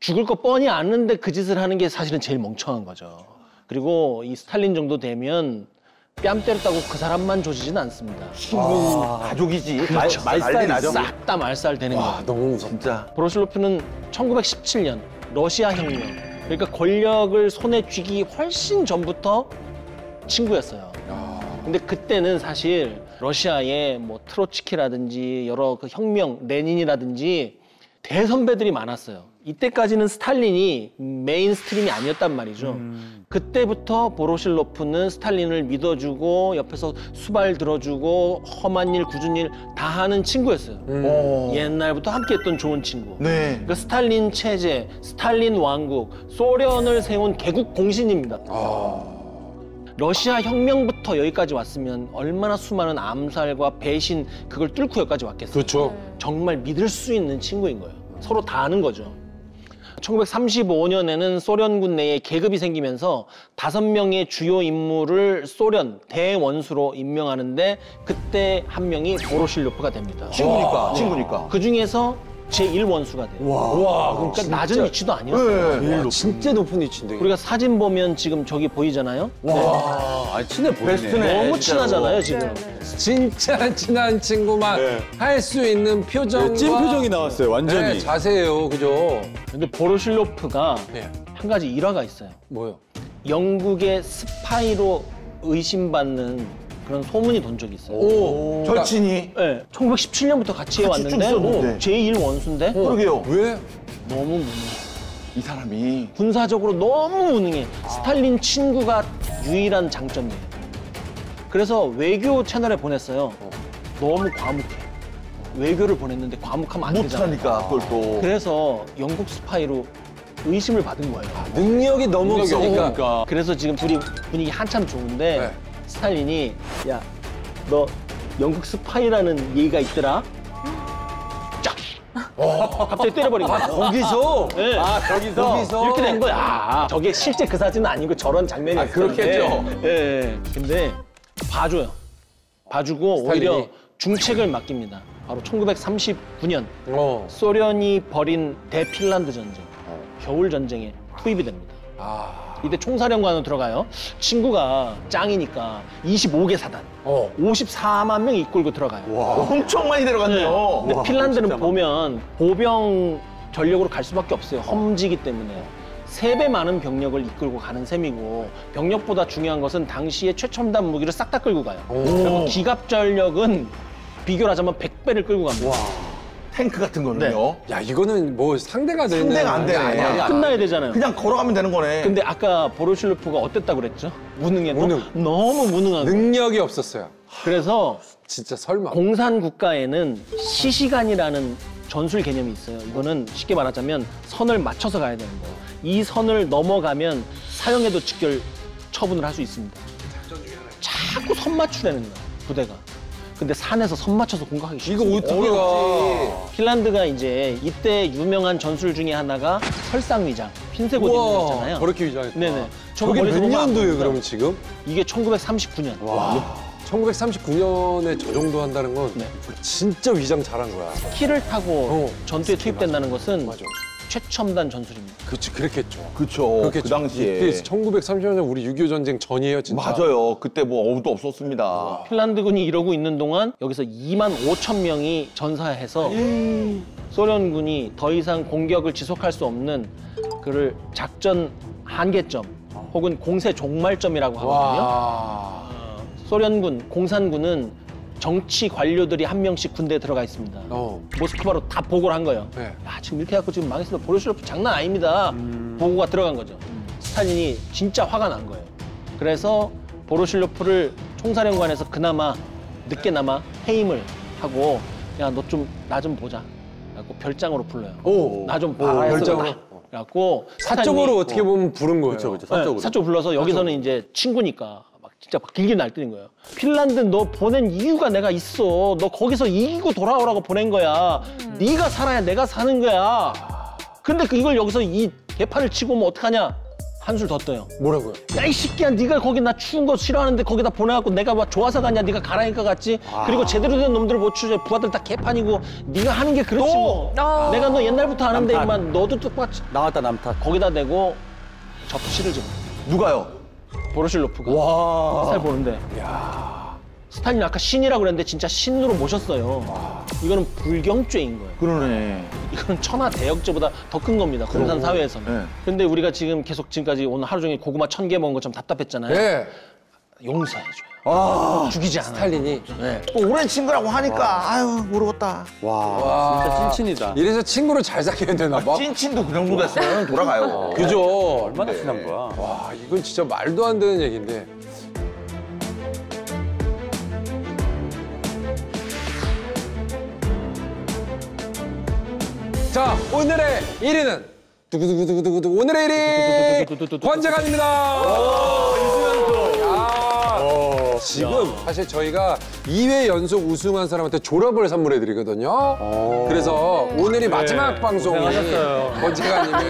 죽을 거 뻔히 아는데 그 짓을 하는 게 사실은 제일 멍청한 거죠. 그리고 이 스탈린 정도 되면 뺨 때렸다고 그 사람만 조지진 않습니다. 가족이지. 그렇죠. 난리 나죠. 싹 다 말살 되는 거예요. 너무 무섭다. 진짜. 보로실로프는 1917년 러시아 혁명, 그러니까 권력을 손에 쥐기 훨씬 전부터 친구였어요. 근데 그때는 사실 러시아에 뭐 트로츠키라든지 여러 그 혁명, 레닌이라든지 대선배들이 많았어요. 이때까지는 스탈린이 메인스트림이 아니었단 말이죠. 그때부터 보로실로프는 스탈린을 믿어주고 옆에서 수발 들어주고 험한 일, 굳은 일 다 하는 친구였어요. 옛날부터 함께했던 좋은 친구. 네. 그러니까 스탈린 체제, 스탈린 왕국, 소련을 세운 개국 공신입니다. 러시아 혁명부터 여기까지 왔으면 얼마나 수많은 암살과 배신 그걸 뚫고 여기까지 왔겠어요. 그렇죠. 정말 믿을 수 있는 친구인 거예요. 서로 다 아는 거죠. 1935년에는 소련군 내에 계급이 생기면서 5명의 주요 인물을 소련 대원수로 임명하는데 그때 한 명이 보로실로프가 됩니다. 친구니까. 그 중에서 제1원수가 돼요. 와, 그럼 그러니까 낮은 위치도 아니었어요. 진짜 높은 위치인데. 우리가 사진 보면 지금 저기 보이잖아요. 아, 친해 보이네. 베스트네. 너무 진짜로. 친하잖아요, 지금. 진짜 친한 친구만 할 수 있는 표정과 찐 표정이 나왔어요, 완전히. 네, 자세예요, 그죠? 근데 보로실로프가 네. 한 가지 일화가 있어요. 뭐요? 영국의 스파이로 의심받는 그런 소문이 돈 적이 있어요. 오, 절친이. 네, 1917년부터 같이 같이 해왔는데 쭉 있었는데. 제1원수인데 그러게요. 왜? 너무 무능해. 이 사람이. 군사적으로 너무 무능해. 스탈린 친구가 유일한 장점이에요. 그래서 외교 채널에 보냈어요. 너무 과묵해. 외교를 보냈는데 과묵하면 안 되잖아. 못하니까 그걸 또. 그래서 영국 스파이로 의심을 받은 거예요. 능력이 너무 없으니까. 그러니까. 그래서 지금 둘이 분위기 한참 좋은데 네. 스탈린이 야, 너 영국 스파이라는 얘기가 있더라? 쫙! 갑자기 때려버린 거야. 거기서? 네. 거기서? 이렇게 된 거야. 저게 실제 그 사진은 아니고 저런 장면이 아, 그렇겠죠. 예. 예. 근데 봐줘요. 봐주고 스탈린이? 오히려 중책을 맡깁니다. 바로 1939년 어. 소련이 벌인 대핀란드 전쟁, 겨울 전쟁에 투입이 됩니다. 아. 이때 총사령관으로 들어가요. 친구가 짱이니까 25개 사단, 54만 명 이끌고 들어가요. 엄청 많이 내려갔네요. 근데 핀란드는 보면 보병 전력으로 갈 수밖에 없어요. 험지기 때문에. 3배 많은 병력을 이끌고 가는 셈이고 병력보다 중요한 것은 당시에 최첨단 무기를 싹 다 끌고 가요. 그리고 기갑 전력은 비교를 하자면 100배를 끌고 갑니다. 탱크 같은 거는요. 야, 이거는 뭐 상대가 되는 상대가 안 되네. 아니야. 끝나야 되잖아요. 그냥 걸어가면 되는 거네. 근데 아까 보로실로프가 어땠다고 그랬죠? 무능해도? 무능. 너무 무능한 거예요. 능력이 없었어요. 그래서 진짜 설마. 공산 국가에는 시시간이라는 전술 개념이 있어요. 이거는 쉽게 말하자면 선을 맞춰서 가야 되는 거예요. 이 선을 넘어가면 사형에도 직결 처분을 할 수 있습니다. 자꾸 선 맞추려는 거야, 부대가. 근데 산에서 선 맞춰서 공격하기 쉽지. 이거 어떻게 가? 핀란드가 이제 이때 유명한 전술 중에 하나가 설상위장, 흰색 옷 입는 거 있잖아요. 저렇게 위장했다. 네네. 저게 멀리서 몇 보면 안 년도예요, 보이더라고요. 그러면 지금? 이게 1939년. 1939년에 저 정도 한다는 건 네. 진짜 위장 잘한 거야. 키를 타고 어. 전투에 투입된다는 것은 맞아. 최첨단 전술입니다. 그치, 그랬겠죠. 그쵸. 그렇겠죠. 그 당시에. 이때 1930년 우리 6.25 전쟁 전이에요, 진짜. 맞아요. 그때 뭐 어우도 없었습니다. 핀란드군이 이러고 있는 동안 여기서 2만 5천 명이 전사해서 소련군이 더 이상 공격을 지속할 수 없는 그를 작전 한계점 혹은 공세 종말점이라고 하거든요. 와. 소련군, 공산군은 정치 관료들이 한 명씩 군대에 들어가 있습니다. 모스크바로 다 보고를 한 거예요. 네. 야, 지금 이렇게 해갖고 지금 망했으면 보로실로프 장난 아닙니다. 보고가 들어간 거죠. 스탈린이 진짜 화가 난 거예요. 그래서 보로실로프를 총사령관에서 그나마 늦게나마 해임을 하고 야, 너 좀 나 좀 보자. 그래갖고 별장으로 불러요. 오. 나 좀 봐라. 해서 별장으로? 그래갖고 사적으로 스탈린이 어떻게 보면 부른 거예요. 그렇죠. 네, 사적으로. 사적 불러서 여기서는 이제 친구니까 막 진짜 막 길게 날뛰는 거예요. 핀란드 너 보낸 이유가 내가 있어. 너 거기서 이기고 돌아오라고 보낸 거야. 네가 살아야 내가 사는 거야. 근데 이걸 여기서 이 개판을 치고 오면 어떡하냐? 한술 더 떠요. 뭐라고요? 야, 이 새끼야, 네가 거기 나 추운 거 싫어하는데 거기다 보내갖고 내가 막 좋아서 갔냐? 네가 가라니까 갔지? 그리고 제대로 된 놈들 못 추제 부하들 다 개판이고 네가 하는 게 그렇지 뭐. 내가 너 옛날부터 아는데 남탓. 임만 너도 똑같이 나왔다, 남탓. 거기다 대고 접시를 줍니다. 누가요? 보로실로프가 와. 스탈 보는데 스탈린 아까 신이라고 그랬는데 진짜 신으로 모셨어요. 이거는 불경죄인 거예요. 그러네. 이거는 천하 대역죄보다 더 큰 겁니다. 공산 사회에서는. 네. 근데 우리가 지금 계속 지금까지 오늘 하루 종일 고구마 1000개 먹은 것처럼 답답했잖아요. 네. 용서해줘요. 죽이지 않아요. 스탈린이. 네. 또 오랜 친구라고 하니까 아유 모르겠다. 와, 진짜 찐친이다. 이래서 친구를 잘 사귀어야 되나 봐. 찐친도 그 정도 됐으면 돌아가요. 그죠? 얼마나 친한 거야. 와, 이건 진짜 말도 안 되는 얘기인데. 자, 오늘의 1위는 두구두구두구두구 오늘의 1위 권재관입니다. 지금 사실 저희가 2회 연속 우승한 사람한테 졸업을 선물해 드리거든요. 그래서 오늘이 마지막 방송이 번지가님이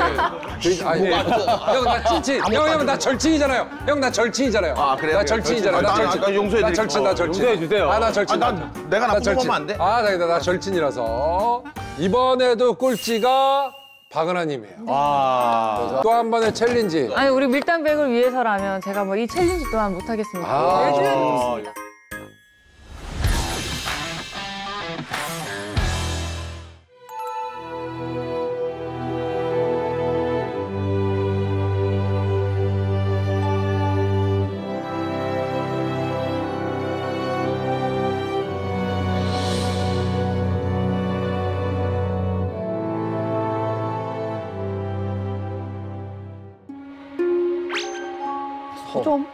형 나 찐친 형 나 절친이잖아요. 형 나 절친이잖아요. 아, 그래요? 나 절친이잖아요. 나 절친. 나 용서해 나 절친 나 절친. 용서해 주세요. 나 절친. 내가 나쁜 거면 안 돼? 나 절친이라서 이번에도 꼴찌가 박은하님이에요. 또 한 번의 챌린지. 아니 우리 밀당백을 위해서라면 제가 뭐 이 챌린지 또한 못하겠습니다. 해줘야겠습니다. 좀.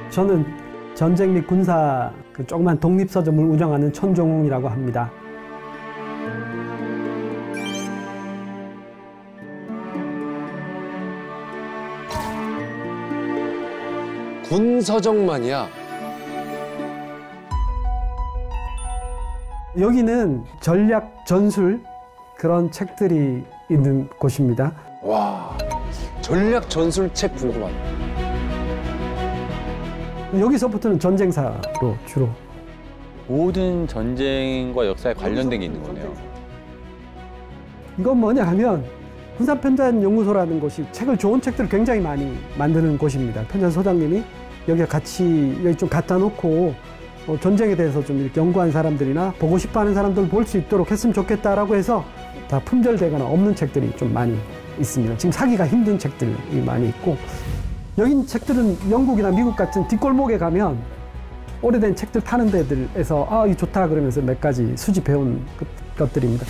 저는 전쟁 및 군사 그 조그만 독립서점을 운영하는 천종이라고 합니다. 군서적만이야. 여기는 전략, 전술 그런 책들이 있는 곳입니다. 와, 전략 전술책 궁금하다. 여기서부터는 전쟁사로 주로. 모든 전쟁과 역사에 관련된 게 있는 거네요. 이건 뭐냐 하면 군사편찬연구소라는 곳이 좋은 책들을 굉장히 많이 만드는 곳입니다. 편찬 소장님이 여기 좀 갖다 놓고 전쟁에 대해서 좀 이렇게 연구한 사람들이나 보고 싶어 하는 사람들 볼 수 있도록 했으면 좋겠다라고 해서 다 품절되거나 없는 책들이 좀 많이 있습니다. 지금 사기가 힘든 책들이 많이 있고, 여기 책들은 영국이나 미국 같은 뒷골목에 가면 오래된 책들 파는 데들에서 이거 좋다 그러면서 몇 가지 수집해온 것들입니다.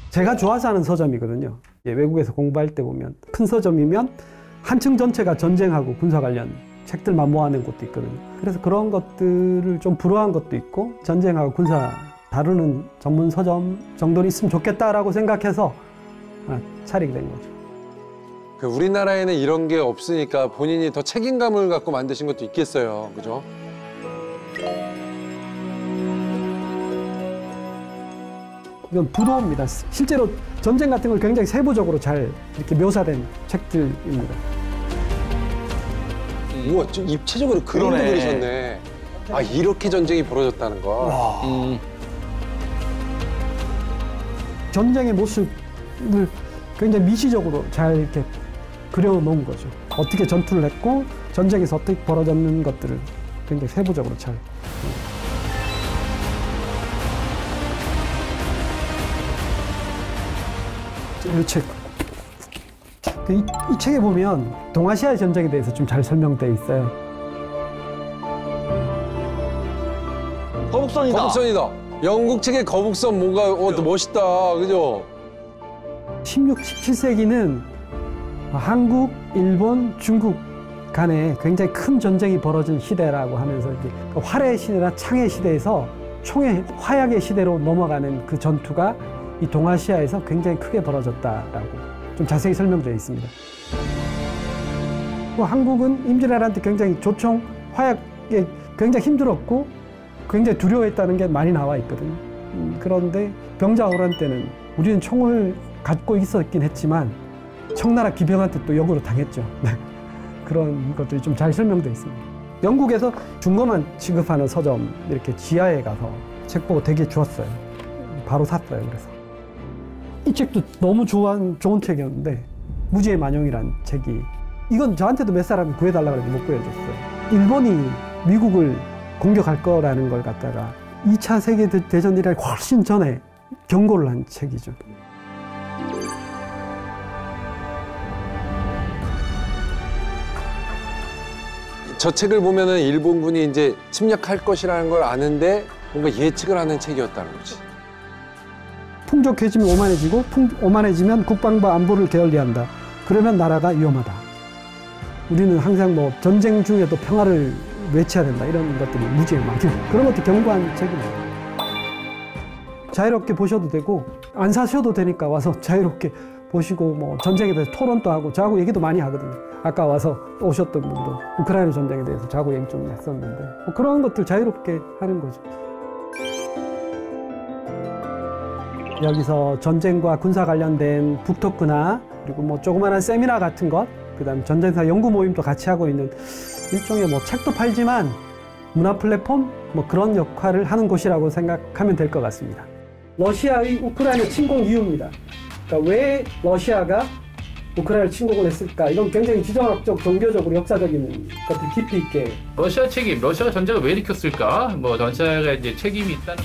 제가 좋아서 하는 서점이거든요. 외국에서 공부할 때 보면 큰 서점이면 한 층 전체가 전쟁하고 군사 관련 책들만 모아낸 곳도 있거든요. 그래서 그런 것들을 좀 불허한 것도 있고 전쟁하고 군사 다루는 전문 서점 정도는 있으면 좋겠다라고 생각해서 차리게 된 거죠. 우리나라에는 이런 게 없으니까 본인이 더 책임감을 갖고 만드신 것도 있겠어요. 그죠? 이건 부도입니다. 실제로 전쟁 같은 걸 굉장히 세부적으로 잘 이렇게 묘사된 책들입니다. 우와, 좀 입체적으로 그림도 그러네. 그리셨네. 이렇게 전쟁이 벌어졌다는 거. 전쟁의 모습을 굉장히 미시적으로 잘 이렇게 그려놓은 거죠. 어떻게 전투를 했고 전쟁에서 어떻게 벌어졌는 것들을 굉장히 세부적으로 잘. 이 책. 이 책에 보면 동아시아의 전쟁에 대해서 좀 잘 설명되어 있어요. 거북선이다. 거북선이다. 영국 책의 거북선 뭔가 멋있다. 그죠? 16, 17세기는 한국, 일본, 중국 간에 굉장히 큰 전쟁이 벌어진 시대라고 하면서 이제 활의 시대나 창의 시대에서 총의 화약의 시대로 넘어가는 그 전투가 이 동아시아에서 굉장히 크게 벌어졌다라고 좀 자세히 설명되어 있습니다. 한국은 임진왜란때 굉장히 조총, 화약에 굉장히 힘들었고 굉장히 두려워했다는 게 많이 나와 있거든요. 그런데 병자호란 때는 우리는 총을 갖고 있었긴 했지만 청나라 기병한테 또 역으로 당했죠. 그런 것들이 좀 잘 설명되어 있습니다. 영국에서 중고만 취급하는 서점 이렇게 지하에 가서 책 보고 되게 좋았어요. 바로 샀어요. 그래서 이 책도 너무 좋은 책이었는데 무지의 만용이라는 책이, 이건 저한테도 몇 사람이 구해달라고 해도 못 구해줬어요. 일본이 미국을 공격할 거라는 걸 갖다가 2차 세계대전 이래 훨씬 전에 경고를 한 책이죠. 저 책을 보면은 일본군이 이제 침략할 것이라는 걸 아는데 뭔가 예측을 하는 책이었다는 거지. 풍족해지면 오만해지고 오만해지면 국방과 안보를 게을리한다. 그러면 나라가 위험하다. 우리는 항상 뭐 전쟁 중에도 평화를 외쳐야 된다. 이런 것들이 무지에 많이 그런 것도 견고한 책입니다. 자유롭게 보셔도 되고 안 사셔도 되니까 와서 자유롭게 보시고 뭐 전쟁에 대해서 토론도 하고 저하고 얘기도 많이 하거든요. 아까 와서 오셨던 분도 우크라이나 전쟁에 대해서 저하고 얘기 좀 했었는데 뭐 그런 것들 자유롭게 하는 거죠. 여기서 전쟁과 군사 관련된 북토크나 그리고 뭐 조그마한 세미나 같은 것, 그다음 전쟁사 연구 모임도 같이 하고 있는 일종의 뭐 책도 팔지만 문화 플랫폼 뭐 그런 역할을 하는 곳이라고 생각하면 될 것 같습니다. 러시아의 우크라이나 침공 이유입니다. 그러니까 왜 러시아가 우크라이나를 침공을 했을까? 이건 굉장히 지정학적, 종교적으로 역사적인 것들 깊이 있게. 러시아 책임, 러시아가 전쟁을 왜 일으켰을까? 뭐 전체가 이제 책임이 있다는.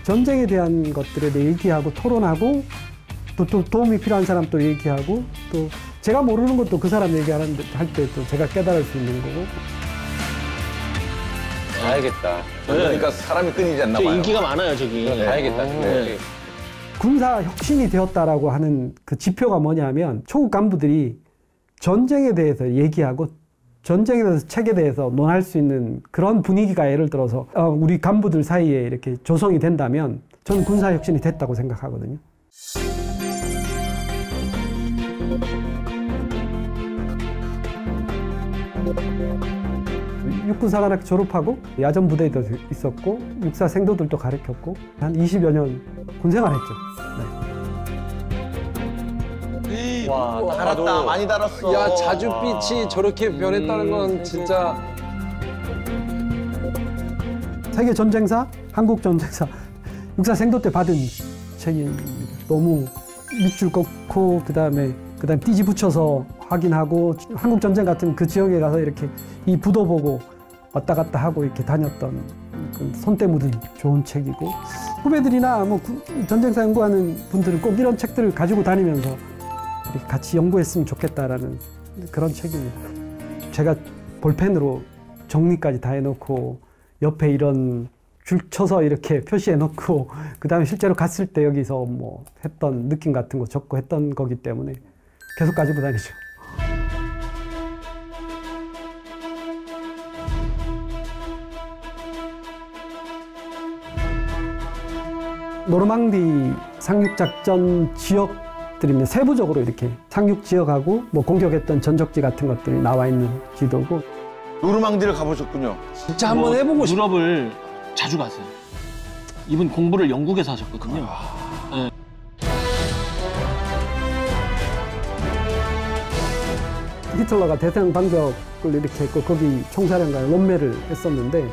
전쟁에 대한 것들에 대해 얘기하고 토론하고 또 도움이 필요한 사람 또 얘기하고 또 제가 모르는 것도 그 사람 얘기할 때 또 제가 깨달을 수 있는 거고. 가야겠다. 그러니까 사람이 끊이지 않나 봐요. 인기가 많아요, 저기. 가야겠다. 네. 군사 혁신이 되었다라고 하는 그 지표가 뭐냐면 초급 간부들이 전쟁에 대해서 얘기하고 전쟁에 대해서 책에 대해서 논할 수 있는 그런 분위기가 예를 들어서 우리 간부들 사이에 이렇게 조성이 된다면 저는 군사 혁신이 됐다고 생각하거든요. 육군사관학교 졸업하고 야전부대에도 있었고 육사 생도들도 가르쳤고 한 20여 년 군생활했죠. 네. 와, 달았다, 많이 달았어. 야, 자줏빛이 저렇게 변했다는 건 진짜. 세계 전쟁사, 한국 전쟁사, 육사 생도 때 받은 책입니다. 너무 밑줄 긋고 그다음에 띠지 붙여서 확인하고 한국 전쟁 같은 그 지역에 가서 이렇게 이 부도 보고 왔다 갔다 하고 이렇게 다녔던 그 손때 묻은 좋은 책이고 후배들이나 뭐 전쟁사 연구하는 분들은 꼭 이런 책들을 가지고 다니면서 이렇게 같이 연구했으면 좋겠다라는 그런 책입니다. 제가 볼펜으로 정리까지 다 해놓고 옆에 이런 줄 쳐서 이렇게 표시해놓고 그 다음에 실제로 갔을 때 여기서 뭐 했던 느낌 같은 거 적고 했던 거기 때문에 계속 가지고 다니죠. 노르망디 상륙작전 지역들입니다. 세부적으로 이렇게 상륙 지역하고 뭐 공격했던 전적지 같은 것들이 나와 있는 지도고. 노르망디를 가보셨군요. 진짜 한번 해보고 싶어. 유럽을 자주 가세요. 이분 공부를 영국에서 하셨거든요. 네. 히틀러가 대서양 반격을 이렇게 했고 거기 총사령관 롬멜을 했었는데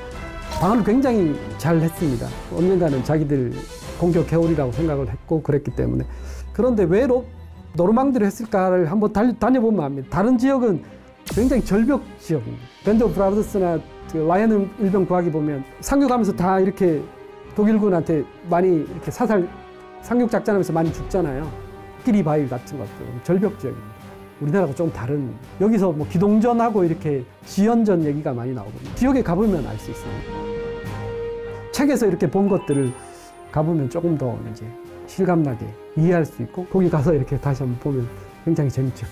방어를 굉장히 잘 했습니다. 언젠가는 자기들 공격 개울이라고 생각을 했고 그랬기 때문에. 그런데 왜 노르망디를 했을까를 한번 다녀보면 압니다. 다른 지역은 굉장히 절벽 지역입니다. 밴드 오브 브라더스나 그 라이언 일병 구하기 보면 상륙하면서 다 이렇게 독일군한테 많이 이렇게 상륙 작전하면서 많이 죽잖아요. 끼리 바위 같은 것도 절벽 지역입니다. 우리나라하고 좀 다른, 여기서 뭐 기동전하고 이렇게 지연전 얘기가 많이 나오거든요. 지역에 가보면 알 수 있어요. 책에서 이렇게 본 것들을 가보면 조금 더 이제 실감나게 이해할 수 있고 거기 가서 이렇게 다시 한번 보면 굉장히 재밌죠.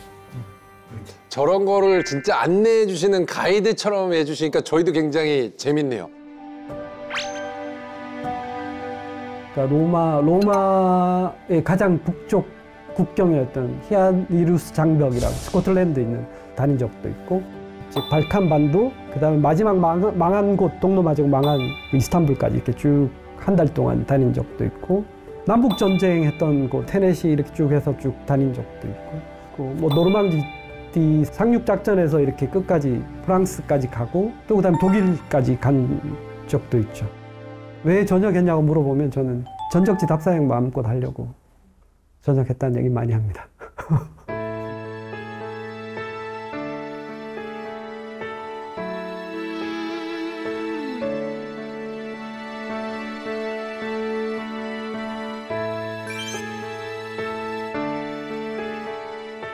저런 거를 진짜 안내해 주시는 가이드처럼 해주시니까 저희도 굉장히 재밌네요. 그러니까 로마의 가장 북쪽 국경이었던 히알리루스 장벽이라고 스코틀랜드에 있는 다닌 적도 있고, 즉 발칸 반도, 그다음에 마지막 망한 곳, 동로 마지막 망한 이스탄불까지 이렇게 쭉 한 달 동안 다닌 적도 있고, 남북 전쟁했던 곳 테네시 이렇게 쭉 해서 쭉 다닌 적도 있고, 뭐 노르망디 상륙 작전에서 이렇게 끝까지 프랑스까지 가고 또 그다음에 독일까지 간 적도 있죠. 왜 전역했냐고 물어보면 저는 전적지 답사행 마음껏 하려고 전역했다는 얘기 많이 합니다.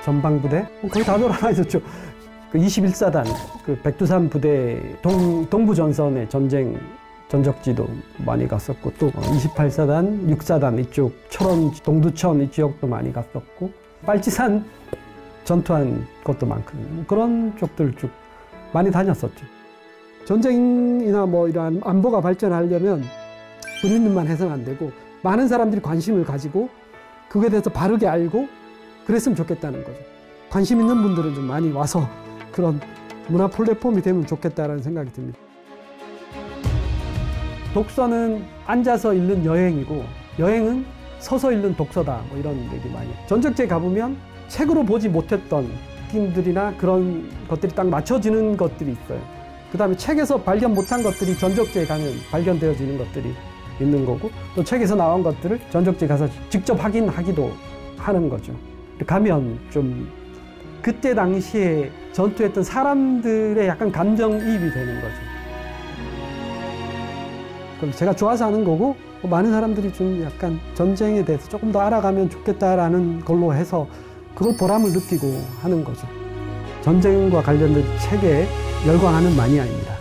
전방부대? 거의 다 돌아다녔죠. 그 21사단, 그 백두산 부대 동부 전선의 전쟁 전적지도 많이 갔었고 또 28사단, 6사단 이쪽 철원, 동두천 이 지역도 많이 갔었고 빨치산 전투한 것도 많거든요. 그런 쪽들 쭉 많이 다녔었죠. 전쟁이나 뭐 이러한 안보가 발전하려면 군인들만 해서는 안 되고 많은 사람들이 관심을 가지고 그거에 대해서 바르게 알고 그랬으면 좋겠다는 거죠. 관심 있는 분들은 좀 많이 와서 그런 문화 플랫폼이 되면 좋겠다라는 생각이 듭니다. 독서는 앉아서 읽는 여행이고 여행은 서서 읽는 독서다 뭐 이런 얘기 많이 해요. 전적지에 가보면 책으로 보지 못했던 느낌들이나 그런 것들이 딱 맞춰지는 것들이 있어요. 그 다음에 책에서 발견 못한 것들이 전적지에 가면 발견되어지는 것들이 있는 거고 또 책에서 나온 것들을 전적지에 가서 직접 확인하기도 하는 거죠. 가면 좀 그때 당시에 전투했던 사람들의 약간 감정이입이 되는 거죠. 그럼 제가 좋아서 하는 거고 많은 사람들이 좀 약간 전쟁에 대해서 조금 더 알아가면 좋겠다라는 걸로 해서 그걸 보람을 느끼고 하는 거죠. 전쟁과 관련된 책에 열광하는 마니아입니다.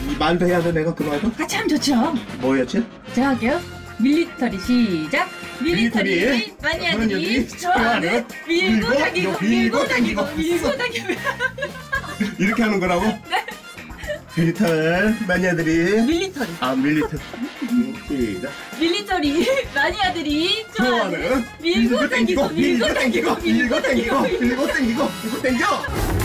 이 말도 해야 돼 내가 그 말도? 아, 참 좋죠. 뭐였지? 제가 할게요. 밀리터리 시작. 밀리터리 마니아들이 좋아하는 밀고 당기고 밀고 당기고 밀고 당기고. 이렇게 하는 거라고? 네. 밀리터리 마니아들이 밀리터리. 아 밀리터리 시작. 밀리터리 마니아들이 좋아하는 좋아하는 밀고 당기고 밀고 당기고 밀고 당기고 밀고 당기고 밀고 당겨.